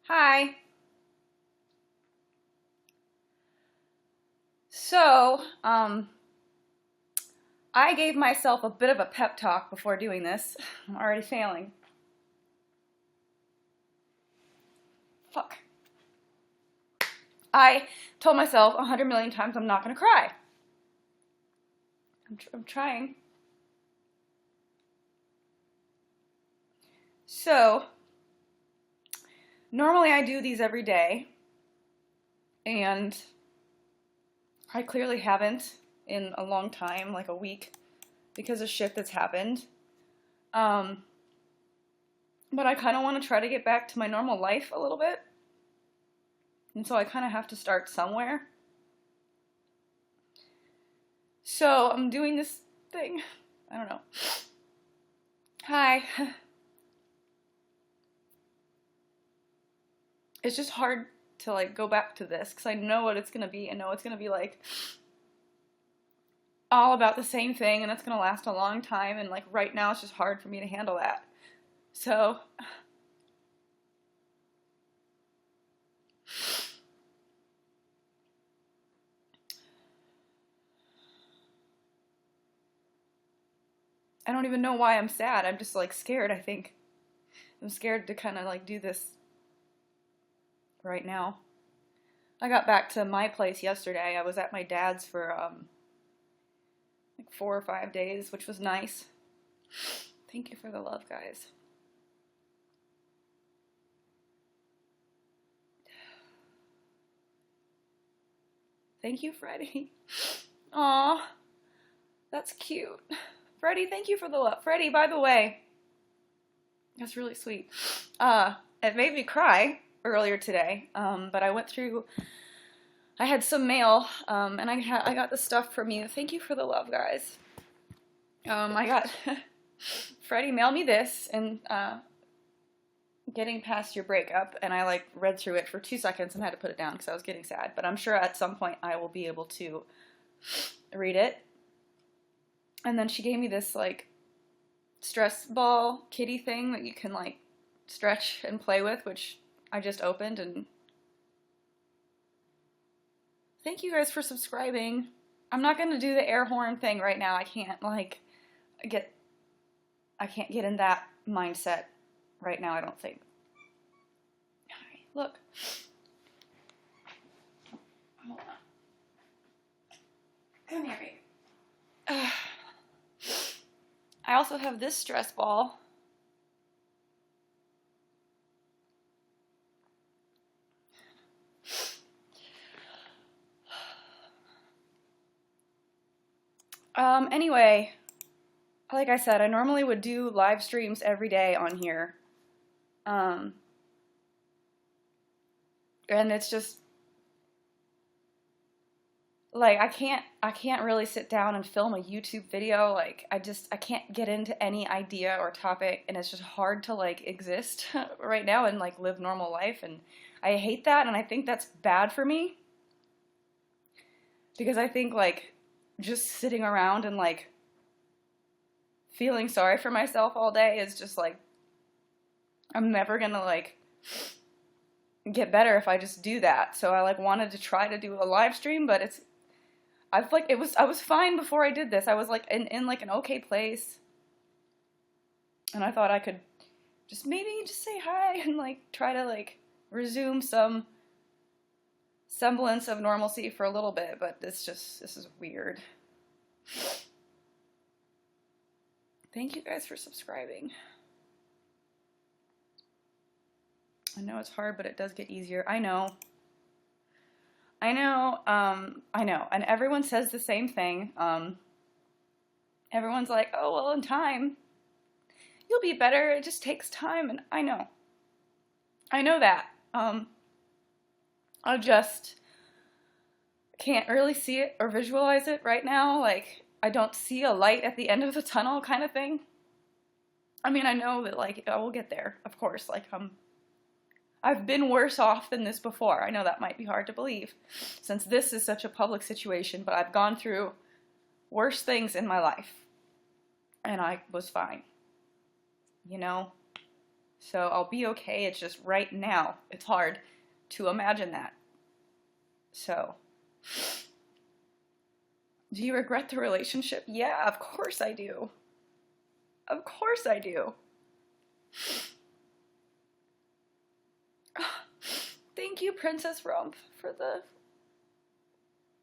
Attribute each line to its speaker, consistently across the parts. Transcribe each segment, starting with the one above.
Speaker 1: Hi. So, I gave myself a bit of a pep talk before doing this. I'm already failing. Fuck. I told myself 100 million times I'm not gonna cry. I'm trying. So, normally I do these every day, and I clearly haven't in a long time, like a week, because of shit that's happened. Um, but I kind of want to try to get back to my normal life a little bit. And so I kind of have to start somewhere. So I'm doing this thing. I don't know. Hi. It's just hard to like go back to this because I know what it's gonna be. I know it's gonna be like all about the same thing and it's gonna last a long time. And like right now, it's just hard for me to handle that. So I don't even know why I'm sad. I'm just like scared, I think. I'm scared to kind of like do this right now. I got back to my place yesterday. I was at my dad's for like 4 or 5 days, which was nice. Thank you for the love, guys. Thank you, Freddie. Aw, that's cute. Freddie, thank you for the love. Freddie, by the way, that's really sweet. It made me cry earlier today, but I went through, I had some mail, and I got the stuff from you. Thank you for the love, guys. I got, Freddie mailed me this, and, getting past your breakup, and I like read through it for 2 seconds and had to put it down because I was getting sad, but I'm sure at some point I will be able to read it. And then she gave me this like stress ball kitty thing that you can like stretch and play with, which I just opened. And thank you guys for subscribing. I'm not gonna do the air horn thing right now. I can't get in that mindset right now, I don't think. Look. Hold on. Come here, baby. I also have this stress ball. Anyway, like I said, I normally would do live streams every day on here. And it's just like I can't really sit down and film a YouTube video. Like I can't get into any idea or topic, and it's just hard to like exist right now and like live normal life, and I hate that, and I think that's bad for me because I think like just sitting around and like feeling sorry for myself all day is just like I'm never gonna like get better if I just do that. So I like wanted to try to do a live stream, but I was fine before I did this. I was like in like an okay place. And I thought I could maybe just say hi and like try to like resume some semblance of normalcy for a little bit, but this is weird. Thank you guys for subscribing. I know it's hard, but it does get easier. I know. I know. And everyone says the same thing. Everyone's like, oh, well, in time, you'll be better. It just takes time. And I know. I know that. I just can't really see it or visualize it right now. Like, I don't see a light at the end of the tunnel kind of thing. I mean, I know that, like, I will get there, of course. Like, I've been worse off than this before. I know that might be hard to believe since this is such a public situation, but I've gone through worse things in my life and I was fine, you know? So I'll be okay. It's just right now, it's hard to imagine that. So, do you regret the relationship? Yeah, of course I do. Of course I do. Thank you, Princess Rump, for the...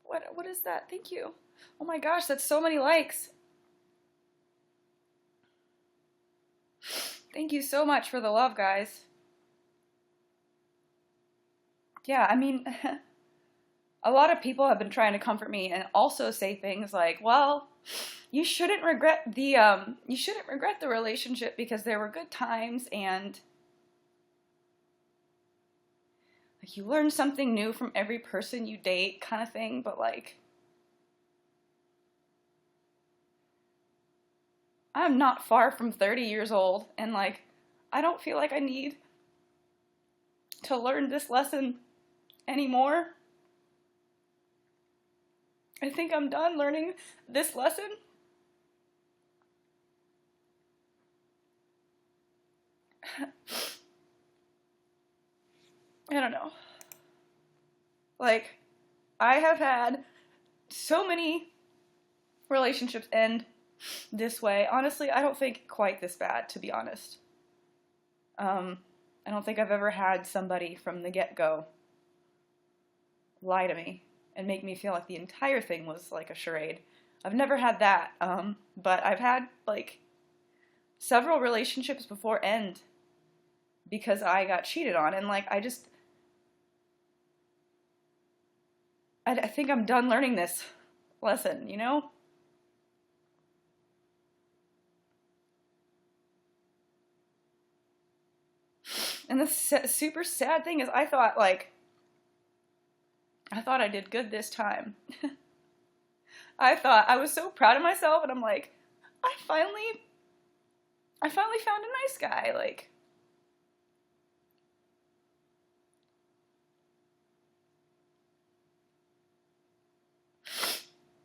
Speaker 1: What is that? Thank you. Oh my gosh, that's so many likes. Thank you so much for the love, guys. Yeah, I mean, a lot of people have been trying to comfort me and also say things like, well, you shouldn't regret the relationship because there were good times and like you learn something new from every person you date kind of thing, but like I'm not far from 30 years old and like I don't feel like I need to learn this lesson anymore. I think I'm done learning this lesson. I don't know. Like, I have had so many relationships end this way. Honestly, I don't think quite this bad, to be honest. I don't think I've ever had somebody from the get-go lie to me and make me feel like the entire thing was like a charade. I've never had that, but I've had like several relationships before end because I got cheated on, and like I think I'm done learning this lesson, you know? And the super sad thing is I thought I did good this time. I thought I was so proud of myself, and I'm like, I finally found a nice guy, like.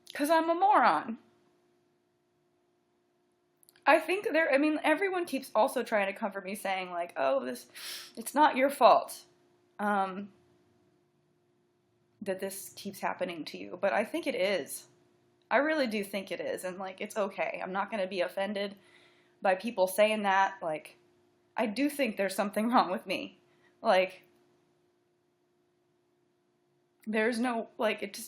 Speaker 1: Because I'm a moron. I think everyone keeps also trying to comfort me saying, like, oh, it's not your fault that this keeps happening to you. But I think it is. I really do think it is. And, like, it's okay. I'm not going to be offended by people saying that. Like, I do think there's something wrong with me. Like, there's no, like, it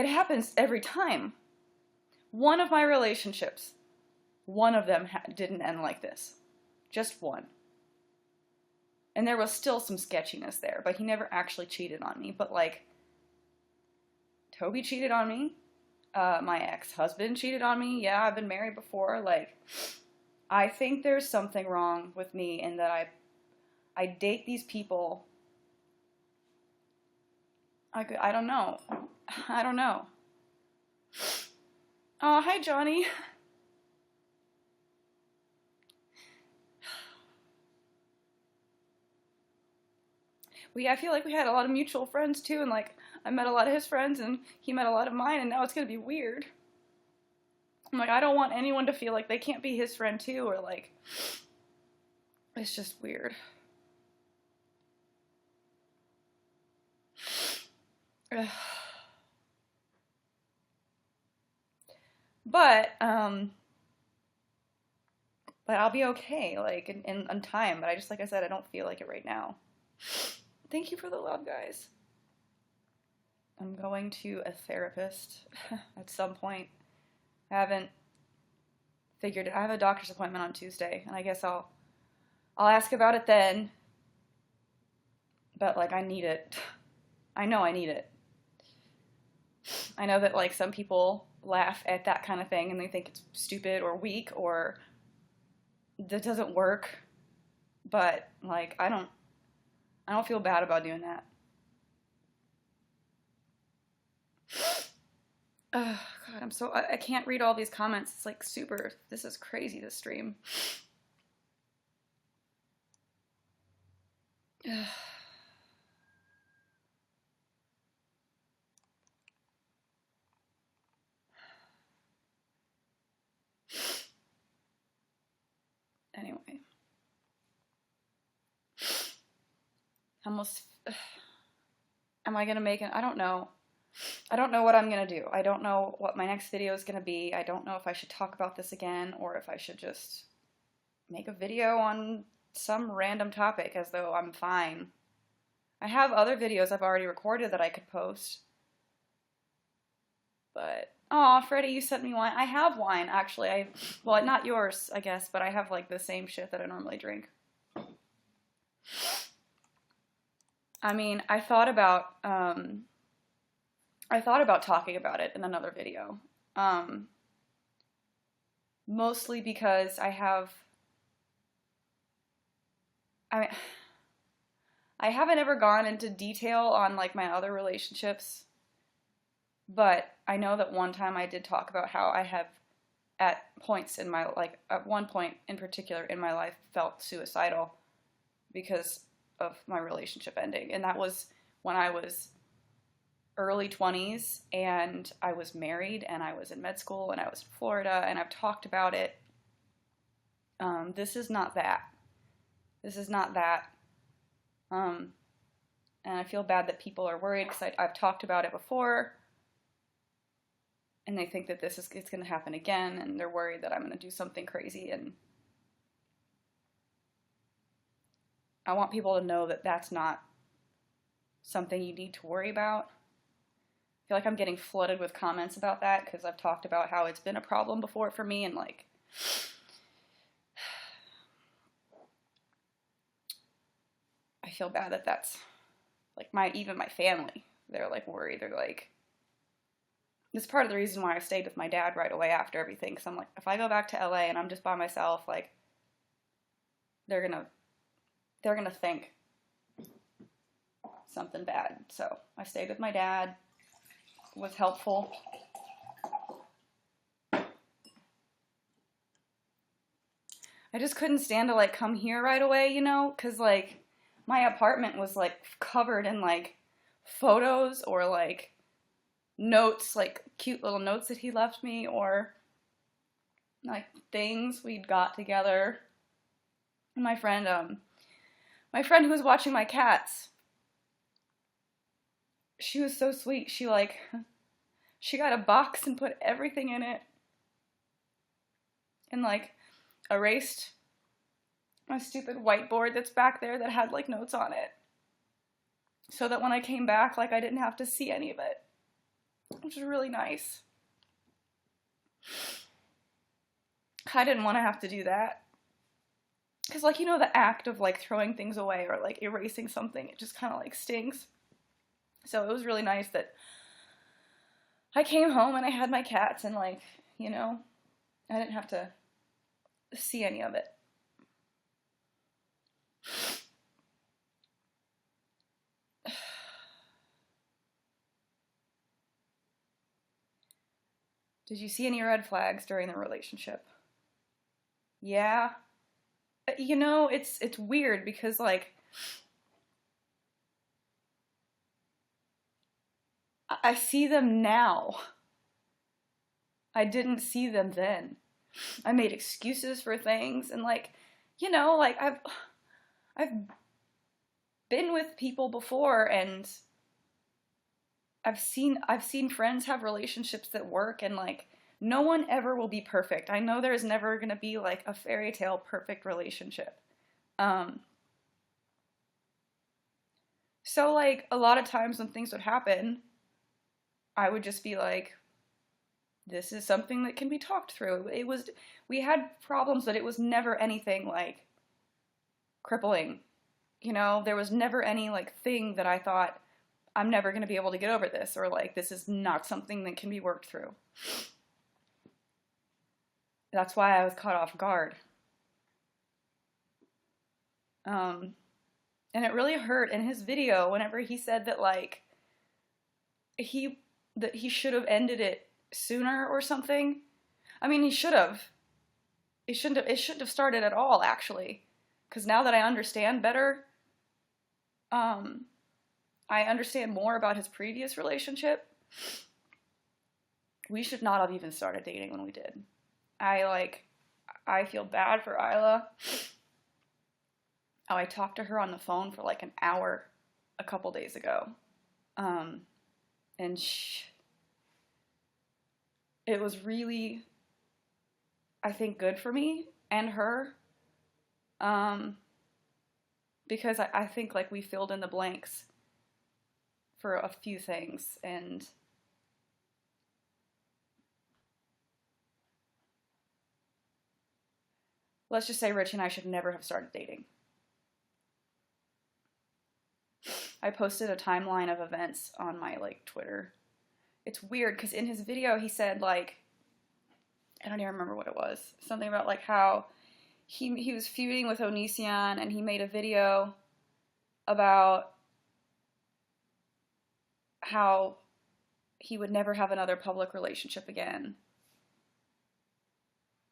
Speaker 1: happens every time. One of my relationships, one of them didn't end like this. Just one. And there was still some sketchiness there, but he never actually cheated on me. But, like, Toby cheated on me. My ex-husband cheated on me. Yeah, I've been married before. Like, I think there's something wrong with me in that I date these people. I don't know. I don't know. Oh, hi, Johnny. I feel like we had a lot of mutual friends too, and like I met a lot of his friends, and he met a lot of mine, and now it's gonna be weird. I'm like, I don't want anyone to feel like they can't be his friend too, or like, it's just weird. But I'll be okay, like in time. But like I said, I don't feel like it right now. Thank you for the love, guys. I'm going to a therapist at some point. I haven't figured it. I have a doctor's appointment on Tuesday, and I guess I'll ask about it then. But like, I need it. I know I need it. I know that like some people laugh at that kind of thing and they think it's stupid or weak or that doesn't work. But like, I don't feel bad about doing that. Oh, God, I can't read all these comments. It's like this is crazy, this stream. Anyway. almost, am I going to make it? I don't know. I don't know what I'm going to do. I don't know what my next video is going to be. I don't know if I should talk about this again or if I should just make a video on some random topic as though I'm fine. I have other videos I've already recorded that I could post. But, aw, Freddie, you sent me wine. I have wine, actually. Well, not yours, I guess, but I have, like, the same shit that I normally drink. I mean, I thought about talking about it in another video. Mostly because I haven't ever gone into detail on, like, my other relationships, but I know that one time I did talk about how I have, at points in my, like, at one point in particular in my life, felt suicidal because of my relationship ending, and that was when I was early 20s, and I was married, and I was in med school, and I was in Florida, and I've talked about it. This is not that. This is not that. And I feel bad that people are worried because I've talked about it before, and they think that it's going to happen again, and they're worried that I'm going to do something crazy, and I want people to know that that's not something you need to worry about. I feel like I'm getting flooded with comments about that because I've talked about how it's been a problem before for me, and, like, I feel bad that that's, like, even my family, they're, like, worried. They're, like, it's part of the reason why I stayed with my dad right away after everything, because I'm like, if I go back to LA and I'm just by myself, like, they're gonna think something bad. So I stayed with my dad. It was helpful. I just couldn't stand to, like, come here right away, you know, because, like, my apartment was, like, covered in, like, photos or, like, notes, like, cute little notes that he left me, or, like, things we'd got together. And my friend who was watching my cats, she was so sweet. She got a box and put everything in it, and, like, erased my stupid whiteboard that's back there that had, like, notes on it, so that when I came back, like, I didn't have to see any of it, which was really nice. I didn't want to have to do that, because, like, you know, the act of, like, throwing things away or, like, erasing something, it just kind of, like, stings. So it was really nice that I came home and I had my cats, and, like, you know, I didn't have to see any of it. Did you see any red flags during the relationship? Yeah. You know, it's weird because, like, I see them now. I didn't see them then. I made excuses for things, and, like, you know, like, I've been with people before, and I've seen friends have relationships that work, and, like, no one ever will be perfect. I know there's never gonna be, like, a fairy tale perfect relationship. So, like, a lot of times when things would happen, I would just be like, this is something that can be talked through. We had problems, but it was never anything, like, crippling. You know, there was never any, like, thing that I thought, I'm never going to be able to get over this, or, like, this is not something that can be worked through. That's why I was caught off guard. And it really hurt in his video whenever he said that, like, he should have ended it sooner or something. I mean, he should have. It shouldn't have started at all, actually. Because now that I understand better, I understand more about his previous relationship. We should not have even started dating when we did. I feel bad for Isla. Oh, I talked to her on the phone for, like, an hour a couple days ago. And it was really, I think, good for me and her. Because I think like we filled in the blanks for a few things, and let's just say Rich and I should never have started dating. I posted a timeline of events on my like Twitter. It's weird because in his video he said like, I don't even remember what it was. Something about like how he was feuding with Onision, and he made a video about how he would never have another public relationship again.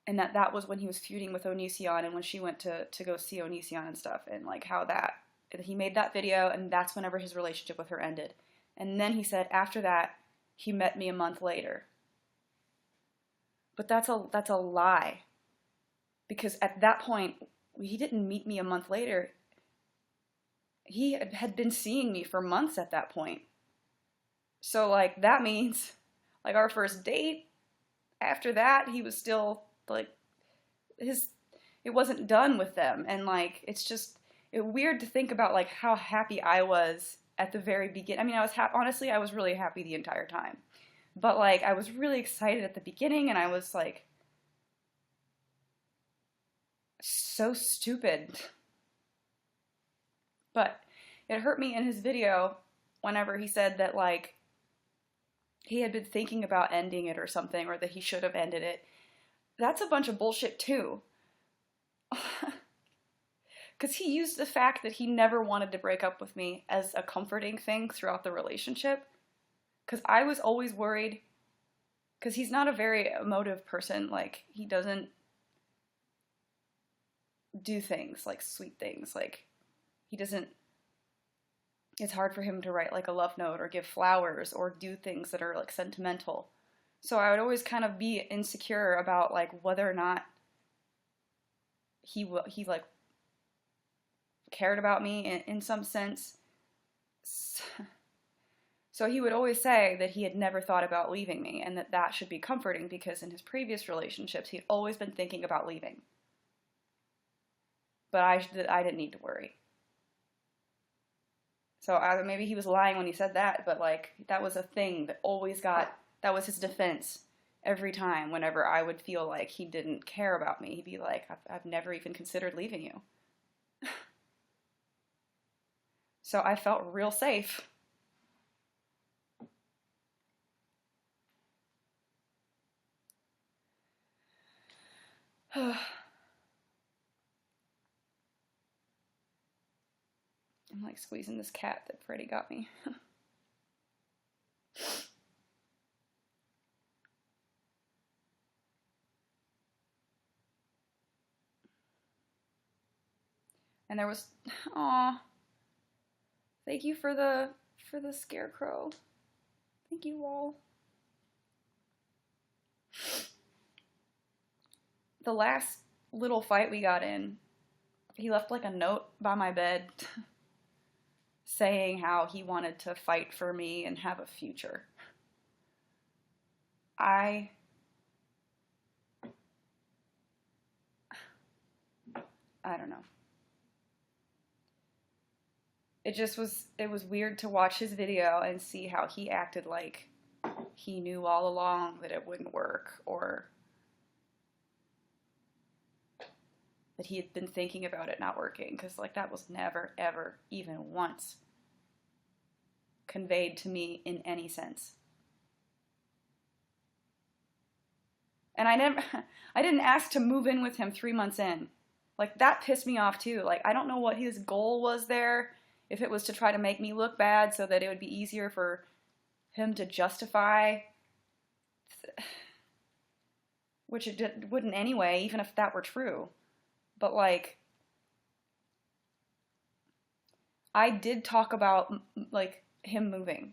Speaker 1: And that was when he was feuding with Onision and when she went to go see Onision and stuff, and like how that he made that video, and that's whenever his relationship with her ended. And then he said after that he met me a month later. But that's a lie. Because at that point, he didn't meet me a month later. He had been seeing me for months at that point. So, like, that means, like, our first date, after that, he was still, like, it wasn't done with them. And, like, it's just weird to think about, like, how happy I was at the very beginning. I mean, honestly, I was really happy the entire time. But, like, I was really excited at the beginning, and I was, like, so stupid. But it hurt me in his video whenever he said that, like, he had been thinking about ending it or something, or that he should have ended it. That's a bunch of bullshit, too. Because he used the fact that he never wanted to break up with me as a comforting thing throughout the relationship. Because I was always worried, because he's not a very emotive person. Like, he doesn't do things, like sweet things. Like, he doesn't, it's hard for him to write like a love note or give flowers or do things that are like sentimental. So I would always kind of be insecure about like whether or not he like cared about me in some sense. So he would always say that he had never thought about leaving me, and that should be comforting because in his previous relationships he'd always been thinking about leaving. But I didn't need to worry. So maybe he was lying when he said that, but like that was a thing that that was his defense every time whenever I would feel like he didn't care about me. He'd be like, I've never even considered leaving you. So I felt real safe. I'm like squeezing this cat that Freddie got me. And there was, aw, thank you for the scarecrow. Thank you all. The last little fight we got in, he left like a note by my bed saying how he wanted to fight for me and have a future. I don't know. It was weird to watch his video and see how he acted like he knew all along that it wouldn't work, or that he had been thinking about it not working, because like that was never, ever, even once conveyed to me in any sense. And I didn't ask to move in with him 3 months in. Like, that pissed me off too. Like, I don't know what his goal was there. If it was to try to make me look bad so that it would be easier for him to justify, which it wouldn't anyway, even if that were true. But like, I did talk about like him moving.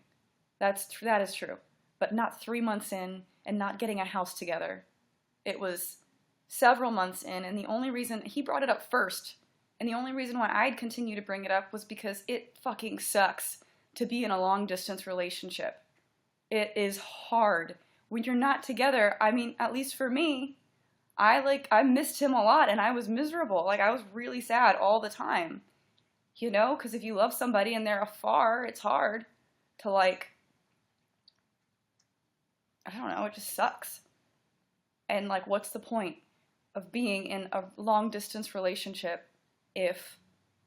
Speaker 1: That is true. But not 3 months in and not getting a house together. It was several months in, and the only reason he brought it up first, And the only reason why I'd continue to bring it up was because it fucking sucks to be in a long distance relationship. It is hard. When you're not together, I mean, at least for me, I missed him a lot and I was miserable. Like, I was really sad all the time. You know, because if you love somebody and they're afar, it's hard to, like, I don't know, it just sucks. And, like, what's the point of being in a long distance relationship if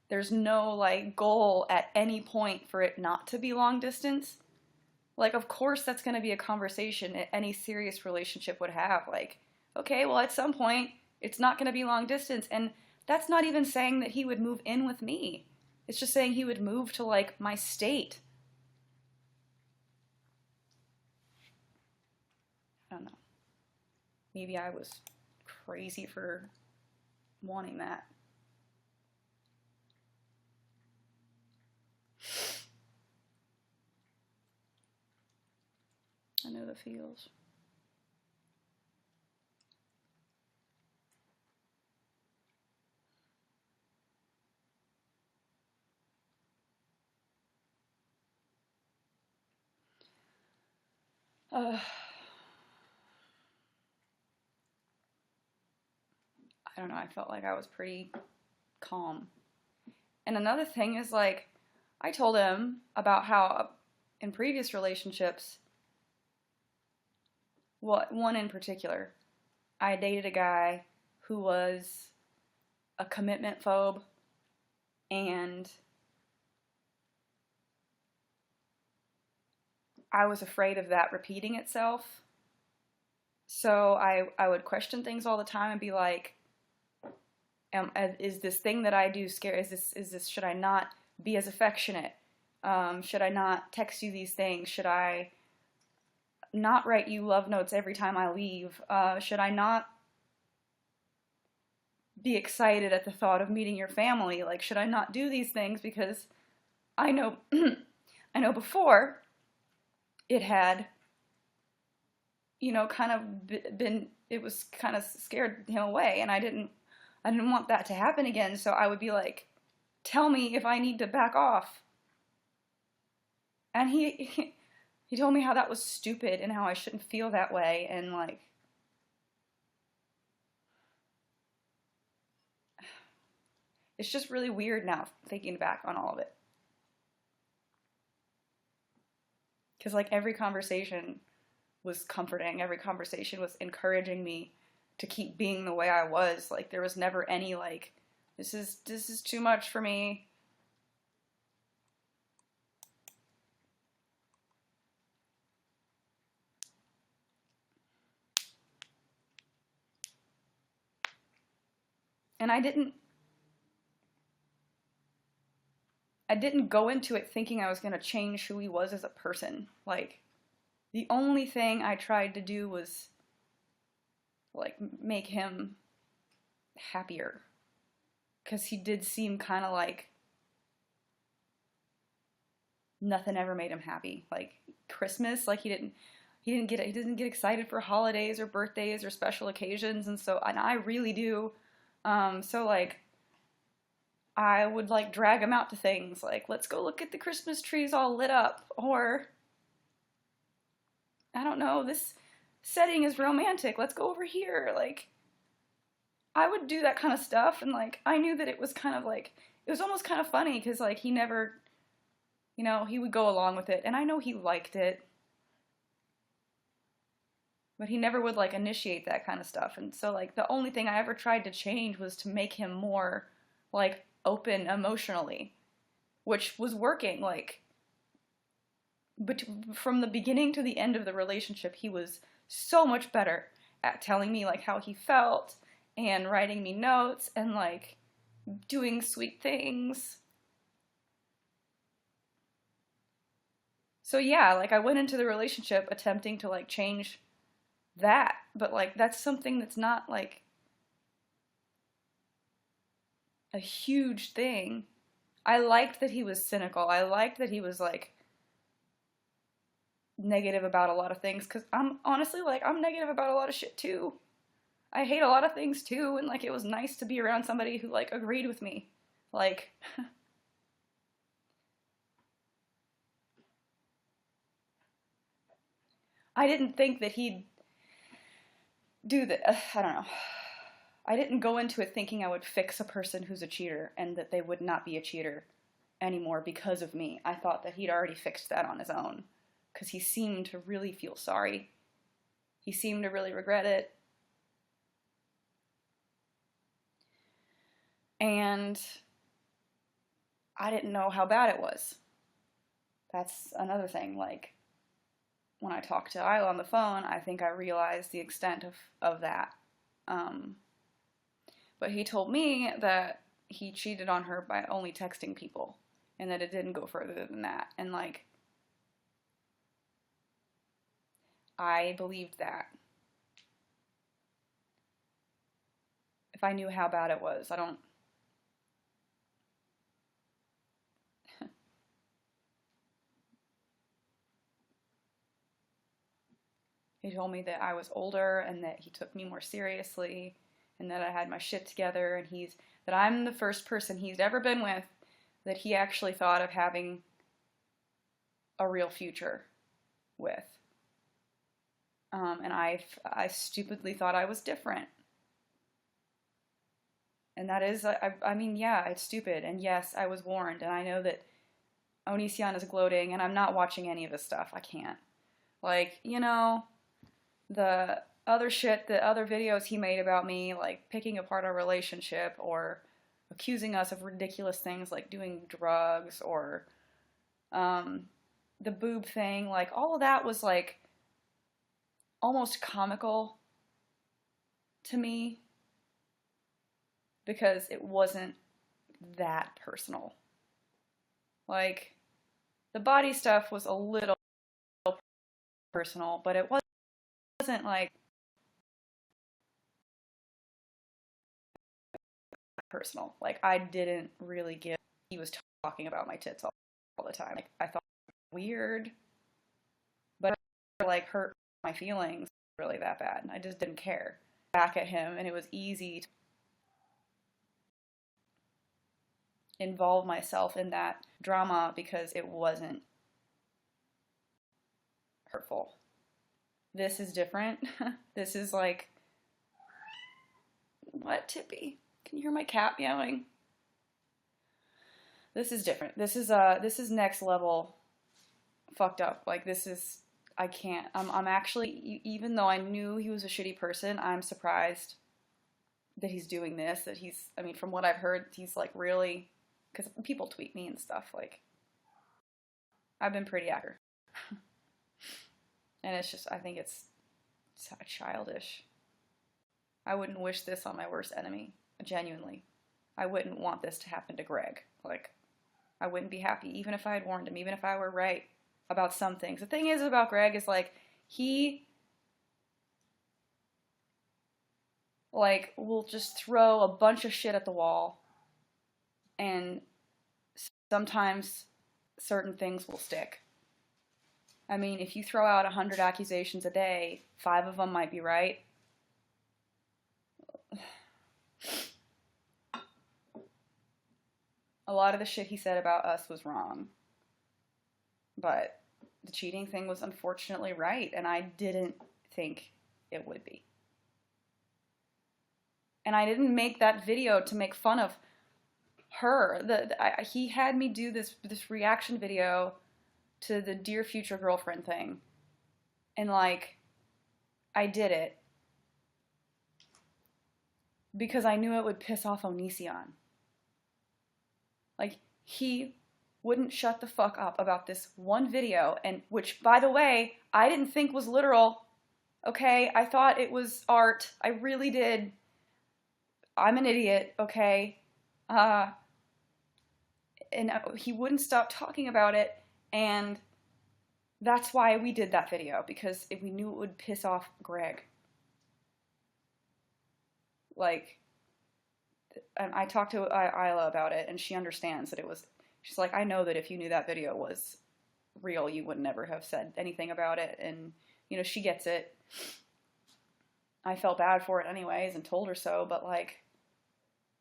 Speaker 1: there's no, like, goal at any point for it not to be long distance? Like, of course that's going to be a conversation any serious relationship would have. Like, okay, well, at some point, it's not going to be long distance. And that's not even saying that he would move in with me. It's just saying he would move to, like, my state. I don't know. Maybe I was crazy for wanting that. I know the feels. I don't know, I felt like I was pretty calm. And another thing is, like, I told him about how in previous relationships, one in particular, I dated a guy who was a commitment phobe, and I was afraid of that repeating itself. So I would question things all the time and be like, is this thing that I do scary? Is this, should I not be as affectionate? Should I not text you these things? Should I not write you love notes every time I leave? Should I not be excited at the thought of meeting your family? Like, should I not do these things? Because I know, I know before it had, you know, kind of been, it was kind of scared him away, and I didn't want that to happen again. So I would be like, tell me if I need to back off. And he told me how that was stupid and how I shouldn't feel that way. And, like, it's just really weird now thinking back on all of it. Because, like, every conversation was comforting. Every conversation was encouraging me to keep being the way I was. Like, there was never any, like, this is too much for me. And I didn't go into it thinking I was going to change who he was as a person. Like, the only thing I tried to do was, like, make him happier. Because he did seem kind of like nothing ever made him happy. Like, Christmas, like, he didn't get excited for holidays or birthdays or special occasions. And I really do. So, like, I would, like, drag him out to things. Like, let's go look at the Christmas trees all lit up. Or, I don't know, this setting is romantic. Let's go over here. Like, I would do that kind of stuff. And, like, I knew that it was kind of, like, it was almost kind of funny. Because, like, he never, you know, he would go along with it. And I know he liked it. But he never would, like, initiate that kind of stuff. And so, like, the only thing I ever tried to change was to make him more, like, open emotionally, which was working. Like, but from the beginning to the end of the relationship, he was so much better at telling me, like, how he felt and writing me notes and, like, doing sweet things. So yeah, like, I went into the relationship attempting to, like, change that, but, like, that's something that's not, like, a huge thing. I liked that he was cynical. I liked that he was, like, negative about a lot of things, because I'm honestly, like, I'm negative about a lot of shit too. I hate a lot of things too, and, like, it was nice to be around somebody who, like, agreed with me. Like, I didn't think that he'd do that. I don't know. I didn't go into it thinking I would fix a person who's a cheater and that they would not be a cheater anymore because of me. I thought that he'd already fixed that on his own because he seemed to really feel sorry. He seemed to really regret it. And I didn't know how bad it was. That's another thing. Like, when I talked to Isla on the phone, I think I realized the extent of that. But he told me that he cheated on her by only texting people and that it didn't go further than that. And, like, I believed that. If I knew how bad it was, I don't... He told me that I was older and that he took me more seriously and that I had my shit together and that I'm the first person he's ever been with that he actually thought of having a real future with. And I stupidly thought I was different. And that is, I mean, yeah, it's stupid. And yes, I was warned. And I know that Onision is gloating and I'm not watching any of his stuff. I can't. Like, you know, the other shit, the other videos he made about me, like picking apart our relationship or accusing us of ridiculous things like doing drugs or the boob thing, like all of that was like almost comical to me because it wasn't that personal. Like, the body stuff was a little personal, but it wasn't like personal. Like, I didn't really give. He was talking about my tits all the time. Like, I thought it was weird, but it like hurt my feelings really that bad. I just didn't care. Back at him, and it was easy to involve myself in that drama because it wasn't hurtful. This is different. This is like, what, Tippy? Can you hear my cat meowing? This is different. This is next level fucked up. Like, this is, I can't. I'm actually, even though I knew he was a shitty person, I'm surprised that he's doing this, that he's, I mean, from what I've heard, he's like really, because people tweet me and stuff, like, I've been pretty accurate. And it's just, I think it's childish. I wouldn't wish this on my worst enemy, genuinely. I wouldn't want this to happen to Greg. Like, I wouldn't be happy, even if I had warned him, even if I were right about some things. The thing is about Greg is, like, he, like, will just throw a bunch of shit at the wall, and sometimes certain things will stick. I mean, if you throw out 100 accusations a day, 5 of them might be right. A lot of the shit he said about us was wrong. But the cheating thing was unfortunately right, and I didn't think it would be. And I didn't make that video to make fun of her. He had me do this reaction video to the Dear Future Girlfriend thing. And, like, I did it because I knew it would piss off Onision. Like, he wouldn't shut the fuck up about this one video, and which, by the way, I didn't think was literal. Okay? I thought it was art. I really did. I'm an idiot, okay? And he wouldn't stop talking about it, and that's why we did that video, because we knew it would piss off Greg. Like, and I talked to Isla about it, and she understands that it was, she's like, I know that if you knew that video was real, you would never have said anything about it, and, you know, she gets it. I felt bad for it anyways, and told her so, but, like,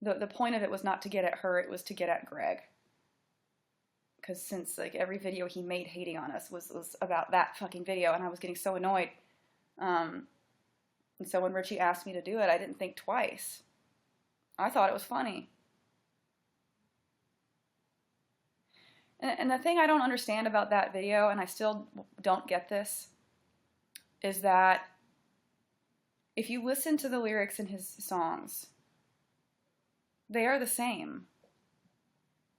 Speaker 1: the point of it was not to get at her, it was to get at Greg. Because since like every video he made hating on us was about that fucking video, and I was getting so annoyed. And so when Richie asked me to do it, I didn't think twice. I thought it was funny. And the thing I don't understand about that video, and I still don't get this, is that if you listen to the lyrics in his songs, they are the same.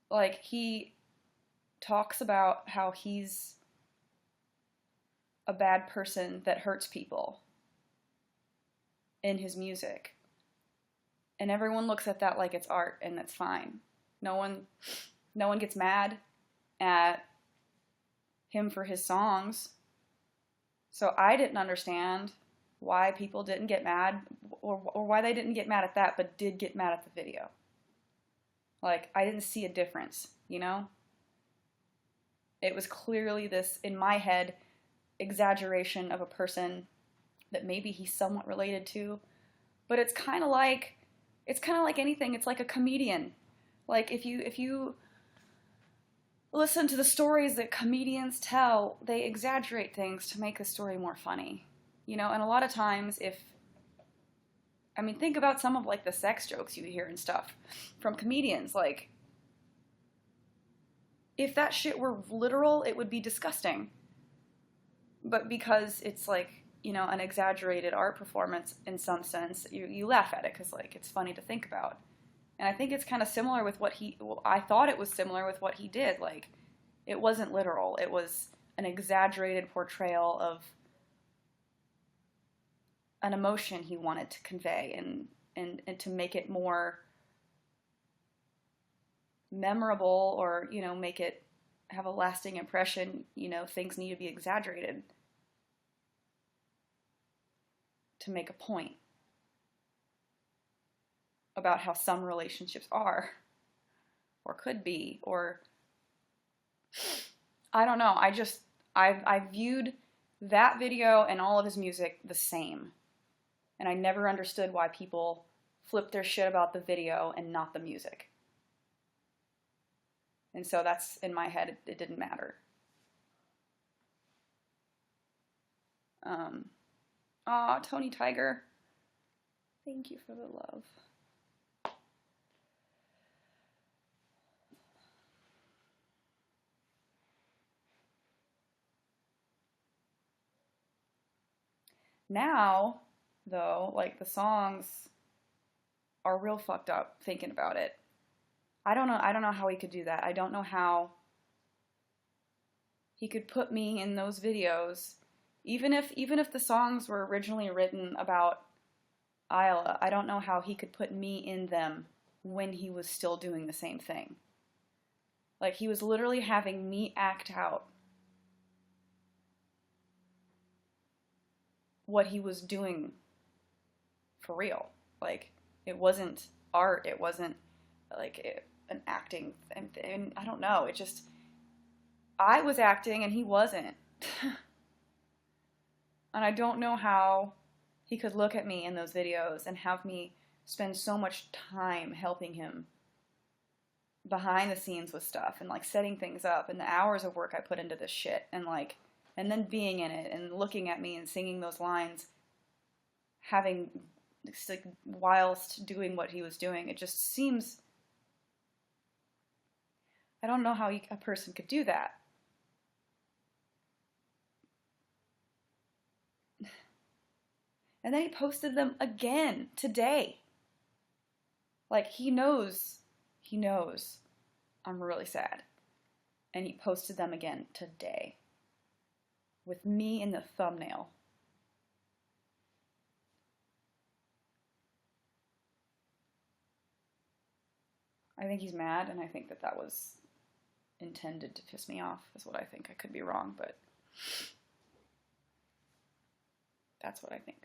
Speaker 1: Like, he talks about how he's a bad person that hurts people in his music. And everyone looks at that like it's art, and that's fine. No one gets mad at him for his songs. So I didn't understand why people didn't get mad, or why they didn't get mad at that, but did get mad at the video. Like, I didn't see a difference, you know? It was clearly this, in my head, exaggeration of a person that maybe he's somewhat related to. But it's kind of like anything. It's like a comedian. Like, if you listen to the stories that comedians tell, they exaggerate things to make the story more funny. You know, and a lot of times think about some of like the sex jokes you hear and stuff from comedians. Like, if that shit were literal, it would be disgusting. But because it's like, you know, an exaggerated art performance in some sense, you laugh at it because like it's funny to think about. And I think it's kind of similar with I thought it was similar with what he did. Like, it wasn't literal. It was an exaggerated portrayal of an emotion he wanted to convey and to make it more memorable, or, you know, make it have a lasting impression. You know, things need to be exaggerated to make a point about how some relationships are, or could be, or I don't know. I viewed that video and all of his music the same. And I never understood why people flip their shit about the video and not the music. And so that's, in my head, it didn't matter. Tony Tiger. Thank you for the love. Now, though, like, the songs are real fucked up thinking about it. I don't know how he could do that. I don't know how he could put me in those videos, even if the songs were originally written about Isla. I don't know how he could put me in them when he was still doing the same thing. Like, he was literally having me act out what he was doing for real. Like, it wasn't art. It wasn't like an acting and I don't know. It just, I was acting and he wasn't. And I don't know how he could look at me in those videos and have me spend so much time helping him behind the scenes with stuff and like setting things up, and the hours of work I put into this shit, and like, and then being in it and looking at me and singing those lines, having like whilst doing what he was doing. It just seems, I don't know how a person could do that. And then he posted them again today. Like, he knows I'm really sad. And he posted them again today with me in the thumbnail. I think he's mad, and I think that was intended to piss me off, is what I think. I could be wrong, but that's what I think.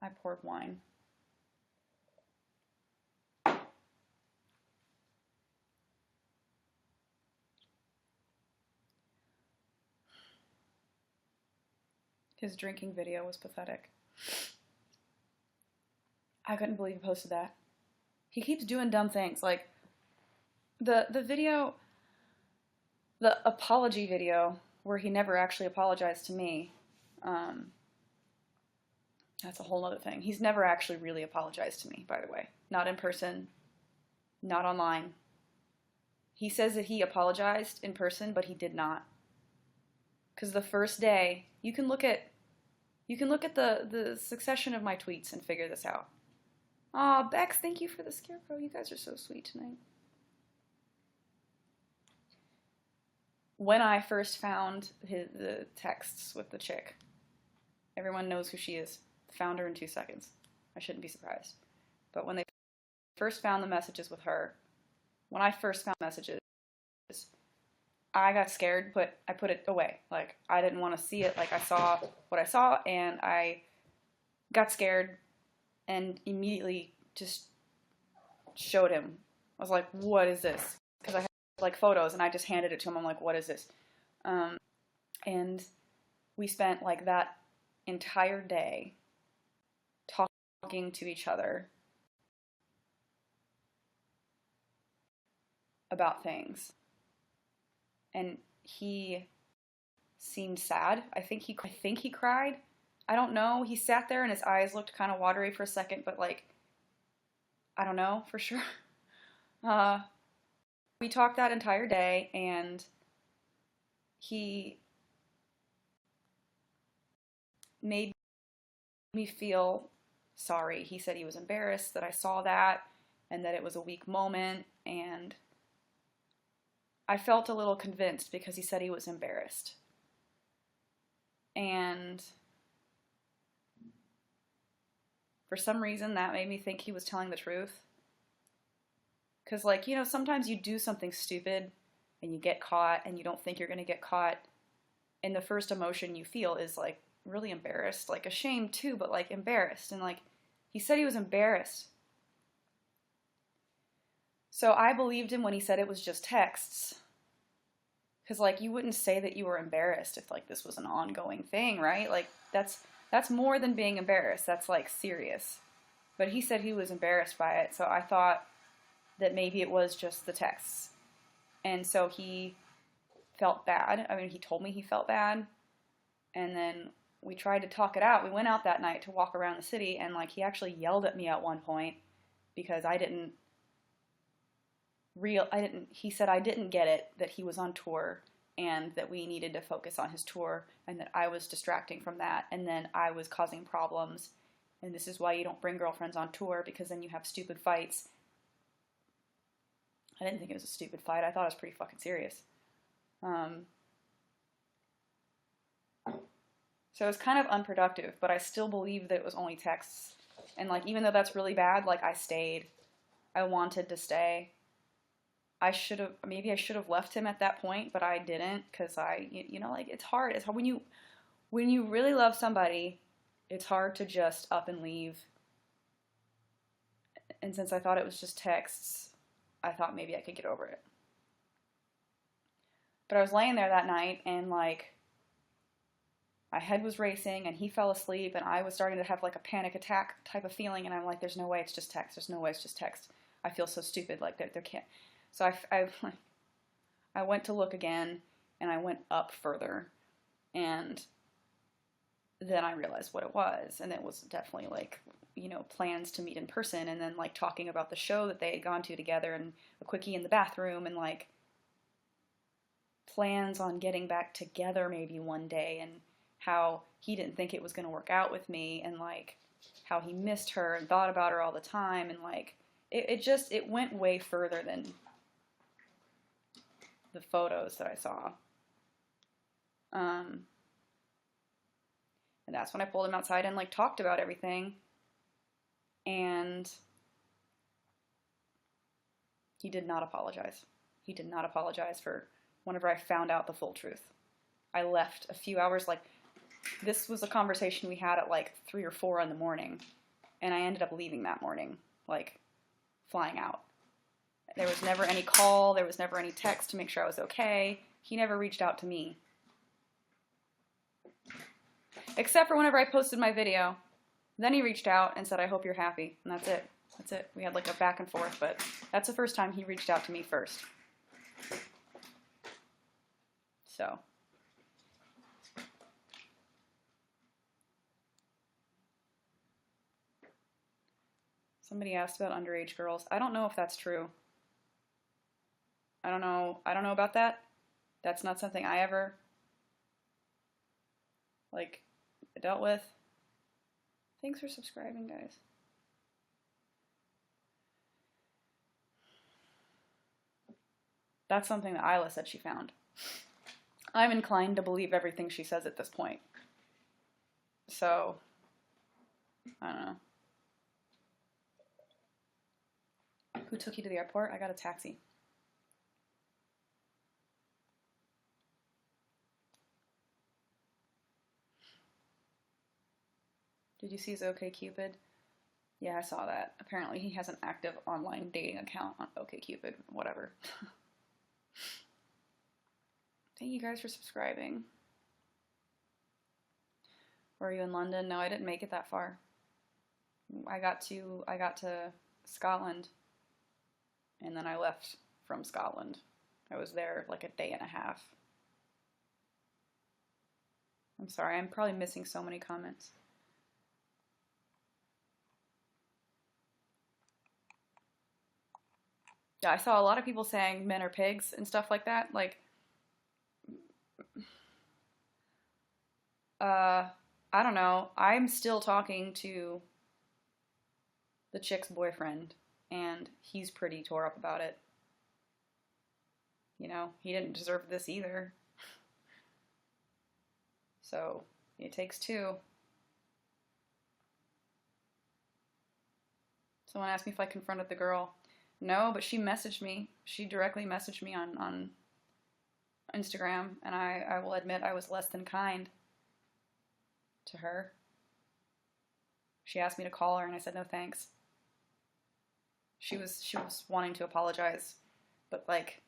Speaker 1: I poured wine. His drinking video was pathetic. I couldn't believe he posted that. He keeps doing dumb things. Like, the video, the apology video, where he never actually apologized to me, that's a whole other thing. He's never actually really apologized to me, by the way. Not in person, not online. He says that he apologized in person, but he did not. Because the first day, you can look at the succession of my tweets and figure this out. Aw, Bex, thank you for the scarecrow. You guys are so sweet tonight. When I first found the texts with the chick, everyone knows who she is. Found her in 2 seconds. I shouldn't be surprised. But when they first found the messages with her, when I first found messages, I got scared, I put it away. Like, I didn't want to see it. Like, I saw what I saw, and I got scared, and immediately just showed him. I was like, what is this? Because I had, like, photos, and I just handed it to him. I'm like, what is this? And we spent, like, that entire day talking to each other about things. And he seemed sad. I think he cried. I don't know. He sat there and his eyes looked kind of watery for a second, but like, I don't know for sure. We talked that entire day, and he made me feel sorry. He said he was embarrassed that I saw that and that it was a weak moment, and I felt a little convinced because he said he was embarrassed. And for some reason, that made me think he was telling the truth. Because, like, you know, sometimes you do something stupid and you get caught and you don't think you're going to get caught. And the first emotion you feel is, like, really embarrassed. Like, ashamed too, but, like, embarrassed. And, like, he said he was embarrassed. So I believed him when he said it was just texts. Because, like, you wouldn't say that you were embarrassed if, like, this was an ongoing thing, right? Like, that's more than being embarrassed. That's, like, serious. But he said he was embarrassed by it, so I thought that maybe it was just the texts. And so he felt bad. I mean, he told me he felt bad. And then we tried to talk it out. We went out that night to walk around the city, and, like, he actually yelled at me at one point because he said I didn't get it, that he was on tour and that we needed to focus on his tour and that I was distracting from that and then I was causing problems and this is why you don't bring girlfriends on tour because then you have stupid fights. I didn't think it was a stupid fight. I thought it was pretty fucking serious. So it was kind of unproductive, but I still believe that it was only texts. And, like, even though that's really bad, like, I stayed. I wanted to stay. Maybe I should have left him at that point, but I didn't, because you know, like, it's hard. It's hard when you really love somebody, it's hard to just up and leave. And since I thought it was just texts, I thought maybe I could get over it. But I was laying there that night, and, like, my head was racing, and he fell asleep, and I was starting to have, like, a panic attack type of feeling, and I'm like, there's no way it's just text. There's no way it's just text. I feel so stupid, like, there can't. So I went to look again, and I went up further, and then I realized what it was, and it was definitely, like, you know, plans to meet in person, and then, like, talking about the show that they had gone to together, and a quickie in the bathroom, and, like, plans on getting back together maybe one day, and how he didn't think it was going to work out with me, and, like, how he missed her and thought about her all the time, and, like, it went way further than the photos that I saw. And that's when I pulled him outside and, like, talked about everything. And he did not apologize. He did not apologize for whenever I found out the full truth. I left a few hours, like, this was a conversation we had at, like, 3 or 4 in the morning. And I ended up leaving that morning, like, flying out. There was never any call. There was never any text to make sure I was okay. He never reached out to me. Except for whenever I posted my video. Then he reached out and said, I hope you're happy. And that's it. That's it. We had like a back and forth, but that's the first time he reached out to me first. So. Somebody asked about underage girls. I don't know if that's true. I don't know about that. That's not something I ever, like, dealt with. Thanks for subscribing, guys. That's something that Isla said she found. I'm inclined to believe everything she says at this point. So, I don't know. Who took you to the airport? I got a taxi. Did you see his OkCupid? Yeah, I saw that. Apparently he has an active online dating account on OkCupid. Whatever. Thank you guys for subscribing. Were you in London? No, I didn't make it that far. I got to Scotland, and then I left from Scotland. I was there like a day and a half. I'm sorry, I'm probably missing so many comments. Yeah, I saw a lot of people saying men are pigs and stuff like that. Like, I don't know. I'm still talking to the chick's boyfriend, and he's pretty tore up about it. You know, he didn't deserve this either. So, it takes two. Someone asked me if I confronted the girl. No, but she messaged me. She directly messaged me on Instagram, and I will admit I was less than kind to her. She asked me to call her, and I said no thanks. She was wanting to apologize, but like,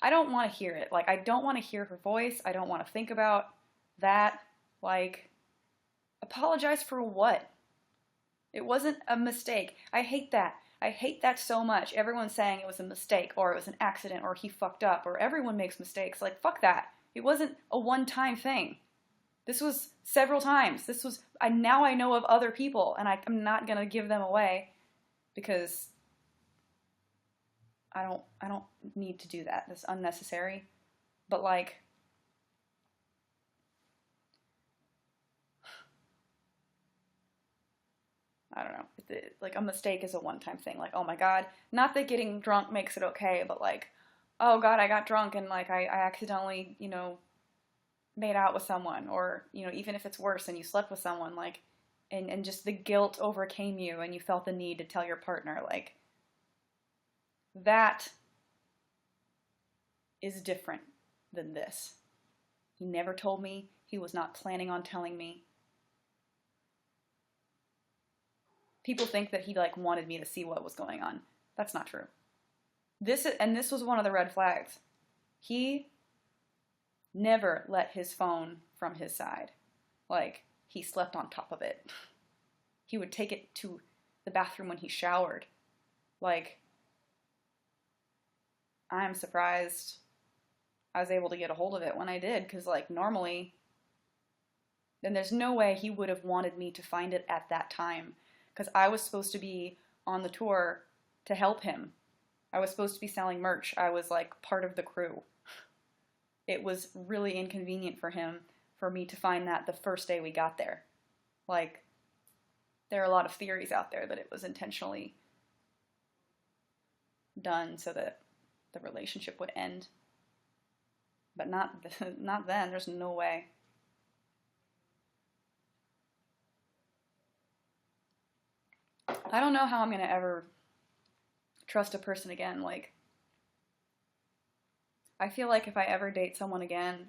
Speaker 1: I don't want to hear it. Like, I don't want to hear her voice. I don't want to think about that. Like, apologize for what? It wasn't a mistake. I hate that. I hate that so much. Everyone's saying it was a mistake, or it was an accident, or he fucked up, or everyone makes mistakes. Like, fuck that. It wasn't a one-time thing. This was several times. Now I know of other people, and I'm not gonna give them away because I don't need to do that. That's unnecessary. But like, I don't know. Like, a mistake is a one-time thing. Like, oh my God. Not that getting drunk makes it okay, but like, oh God, I got drunk and like I accidentally, made out with someone, or, even if it's worse and you slept with someone, like, and just the guilt overcame you and you felt the need to tell your partner, like, that is different than this. He never told me. He was not planning on telling me. People think that he like wanted me to see what was going on. That's not true. This was one of the red flags. He never let his phone from his side. Like, he slept on top of it. He would take it to the bathroom when he showered. Like, I'm surprised I was able to get a hold of it when I did, because like, normally, then there's no way he would have wanted me to find it at that time. Because I was supposed to be on the tour to help him. I was supposed to be selling merch. I was like part of the crew. It was really inconvenient for him for me to find that the first day we got there. Like, there are a lot of theories out there that it was intentionally done so that the relationship would end. But not then. There's no way. I don't know how I'm going to ever trust a person again. Like, I feel like if I ever date someone again,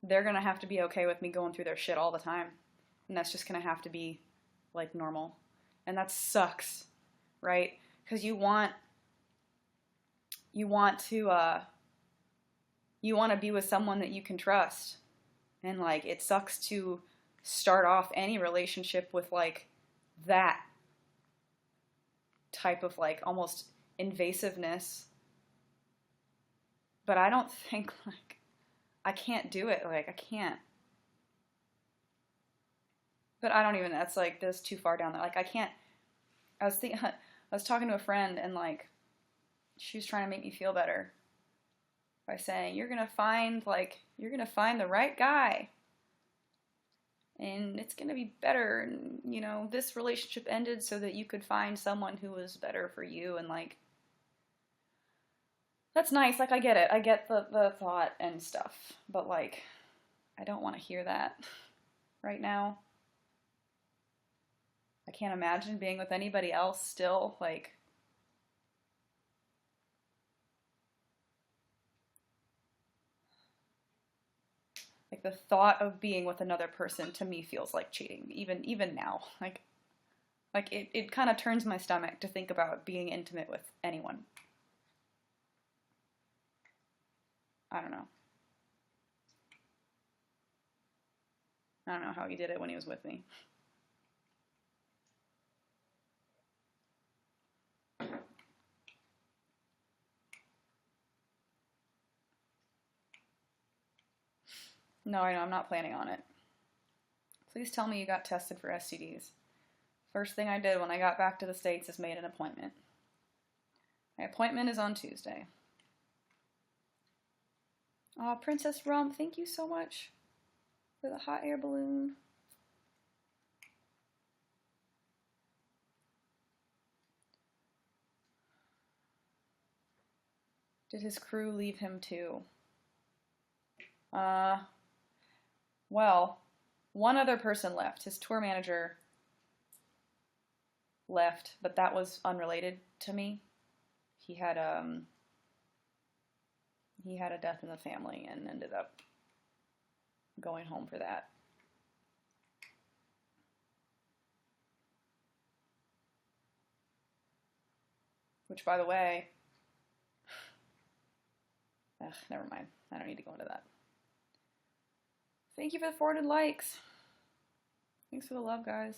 Speaker 1: they're going to have to be okay with me going through their shit all the time. And that's just going to have to be, like, normal. And that sucks, right? Because you want to be with someone that you can trust. And, like, it sucks to start off any relationship with like that type of like almost invasiveness. But I don't think like I can't do it. Like I can't. But I don't even. That's like that's too far down there. Like I can't. I was talking to a friend and like she was trying to make me feel better by saying you're gonna find the right guy and it's gonna be better, and you know this relationship ended so that you could find someone who was better for you, and like that's nice. Like I get it. I get the thought and stuff, but like I don't want to hear that right now. I can't imagine being with anybody else still. Like the thought of being with another person to me feels like cheating. Even now, like it kind of turns my stomach to think about being intimate with anyone. I don't know. I don't know how he did it when he was with me. No, I know, I'm not planning on it. Please tell me you got tested for STDs. First thing I did when I got back to the States is made an appointment. My appointment is on Tuesday. Aw, Princess Rum, thank you so much for the hot air balloon. Did his crew leave him too? Well, one other person left. His tour manager left, but that was unrelated to me. He had a death in the family and ended up going home for that. Which, by the way, never mind. I don't need to go into that. Thank you for the 400 likes. Thanks for the love, guys.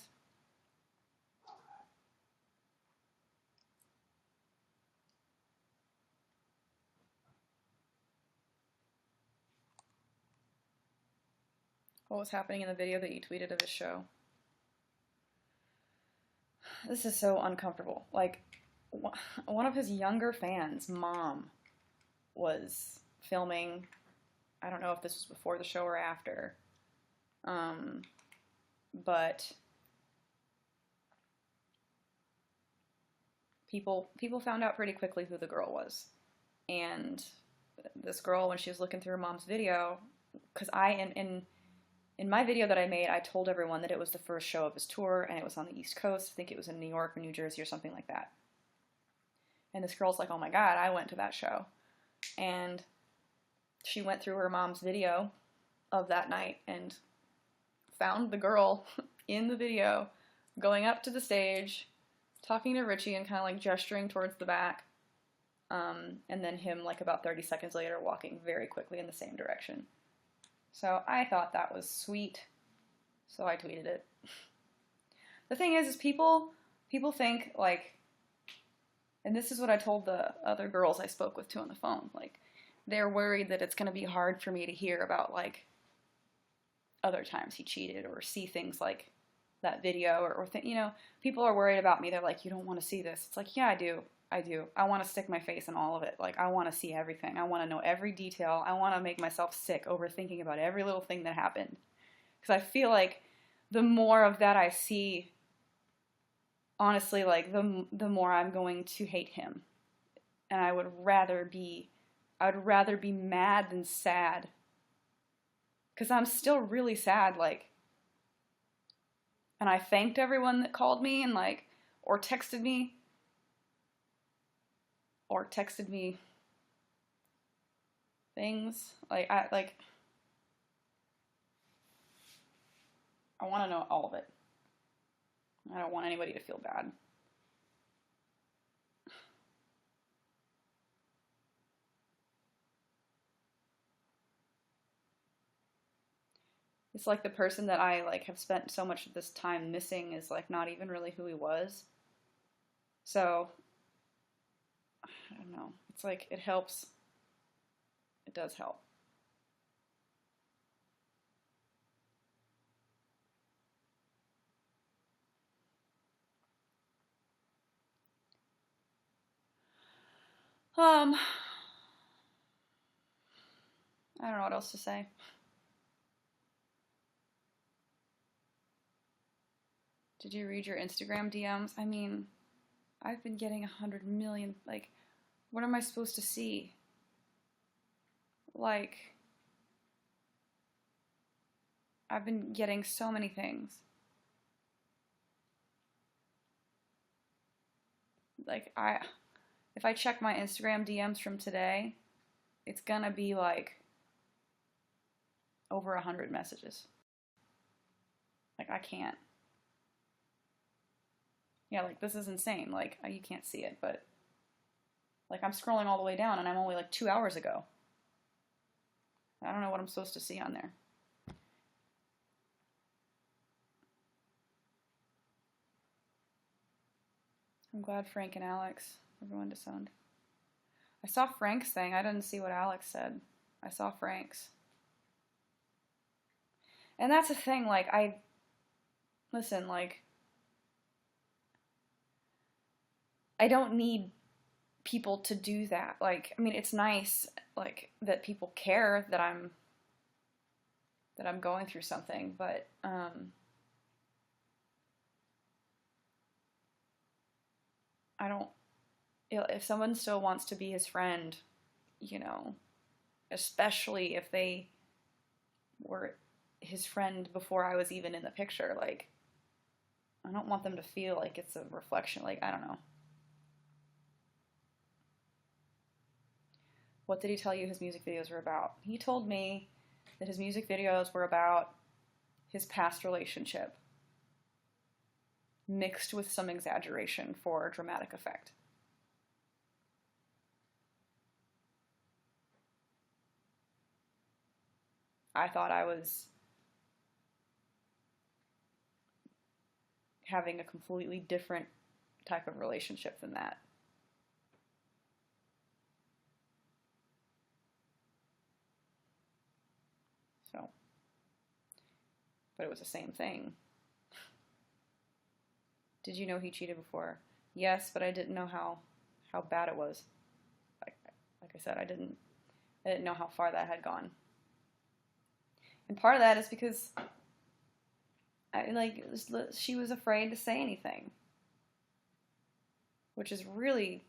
Speaker 1: What was happening in the video that you tweeted of his show? This is so uncomfortable. Like, one of his younger fans' mom was filming. I don't know if this was before the show or after. But people found out pretty quickly who the girl was. And this girl, when she was looking through her mom's video, because in my video that I made, I told everyone that it was the first show of his tour, and it was on the East Coast. I think it was in New York or New Jersey or something like that. And this girl's like, oh my God, I went to that show. And she went through her mom's video of that night and found the girl in the video going up to the stage, talking to Richie and kind of like gesturing towards the back. And then him like about 30 seconds later walking very quickly in the same direction. So I thought that was sweet, so I tweeted it. The thing is people think, like, and this is what I told the other girls I spoke with too on the phone, like, they're worried that it's going to be hard for me to hear about, like, other times he cheated or see things like that video or you know, people are worried about me. They're like, you don't want to see this. It's like, yeah, I do. I want to stick my face in all of it. Like, I want to see everything. I want to know every detail. I want to make myself sick overthinking about every little thing that happened. Because I feel like the more of that I see, honestly, like, the more I'm going to hate him. And I would rather be mad than sad. Because I'm still really sad, like, and I thanked everyone that called me and, like, or texted me things. I want to know all of it. I don't want anybody to feel bad. It's like the person that I like have spent so much of this time missing is like not even really who he was. So I don't know. It's like it helps. It does help. I don't know what else to say. Did you read your Instagram DMs? I mean, I've been getting 100 million. Like, what am I supposed to see? Like, I've been getting so many things. Like, if I check my Instagram DMs from today, it's gonna be like over 100 messages. Like, I can't. Yeah, like, this is insane. Like, you can't see it, but like, I'm scrolling all the way down and I'm only like 2 hours ago. I don't know what I'm supposed to see on there. I'm glad Frank and Alex, everyone disowned. I saw Frank's thing. I didn't see what Alex said. I saw Frank's. And that's the thing, like, listen, like, I don't need people to do that. Like, I mean, it's nice, like, that people care that I'm going through something, but, I don't, if someone still wants to be his friend, you know, especially if they were his friend before I was even in the picture, like, I don't want them to feel like it's a reflection, like, I don't know. What did he tell you his music videos were about? He told me that his music videos were about his past relationship, mixed with some exaggeration for dramatic effect. I thought I was having a completely different type of relationship than that. So, but it was the same thing. Did you know he cheated before? Yes, but I didn't know how bad it was. Like I said, I didn't know how far that had gone. And part of that is because she was afraid to say anything, which is really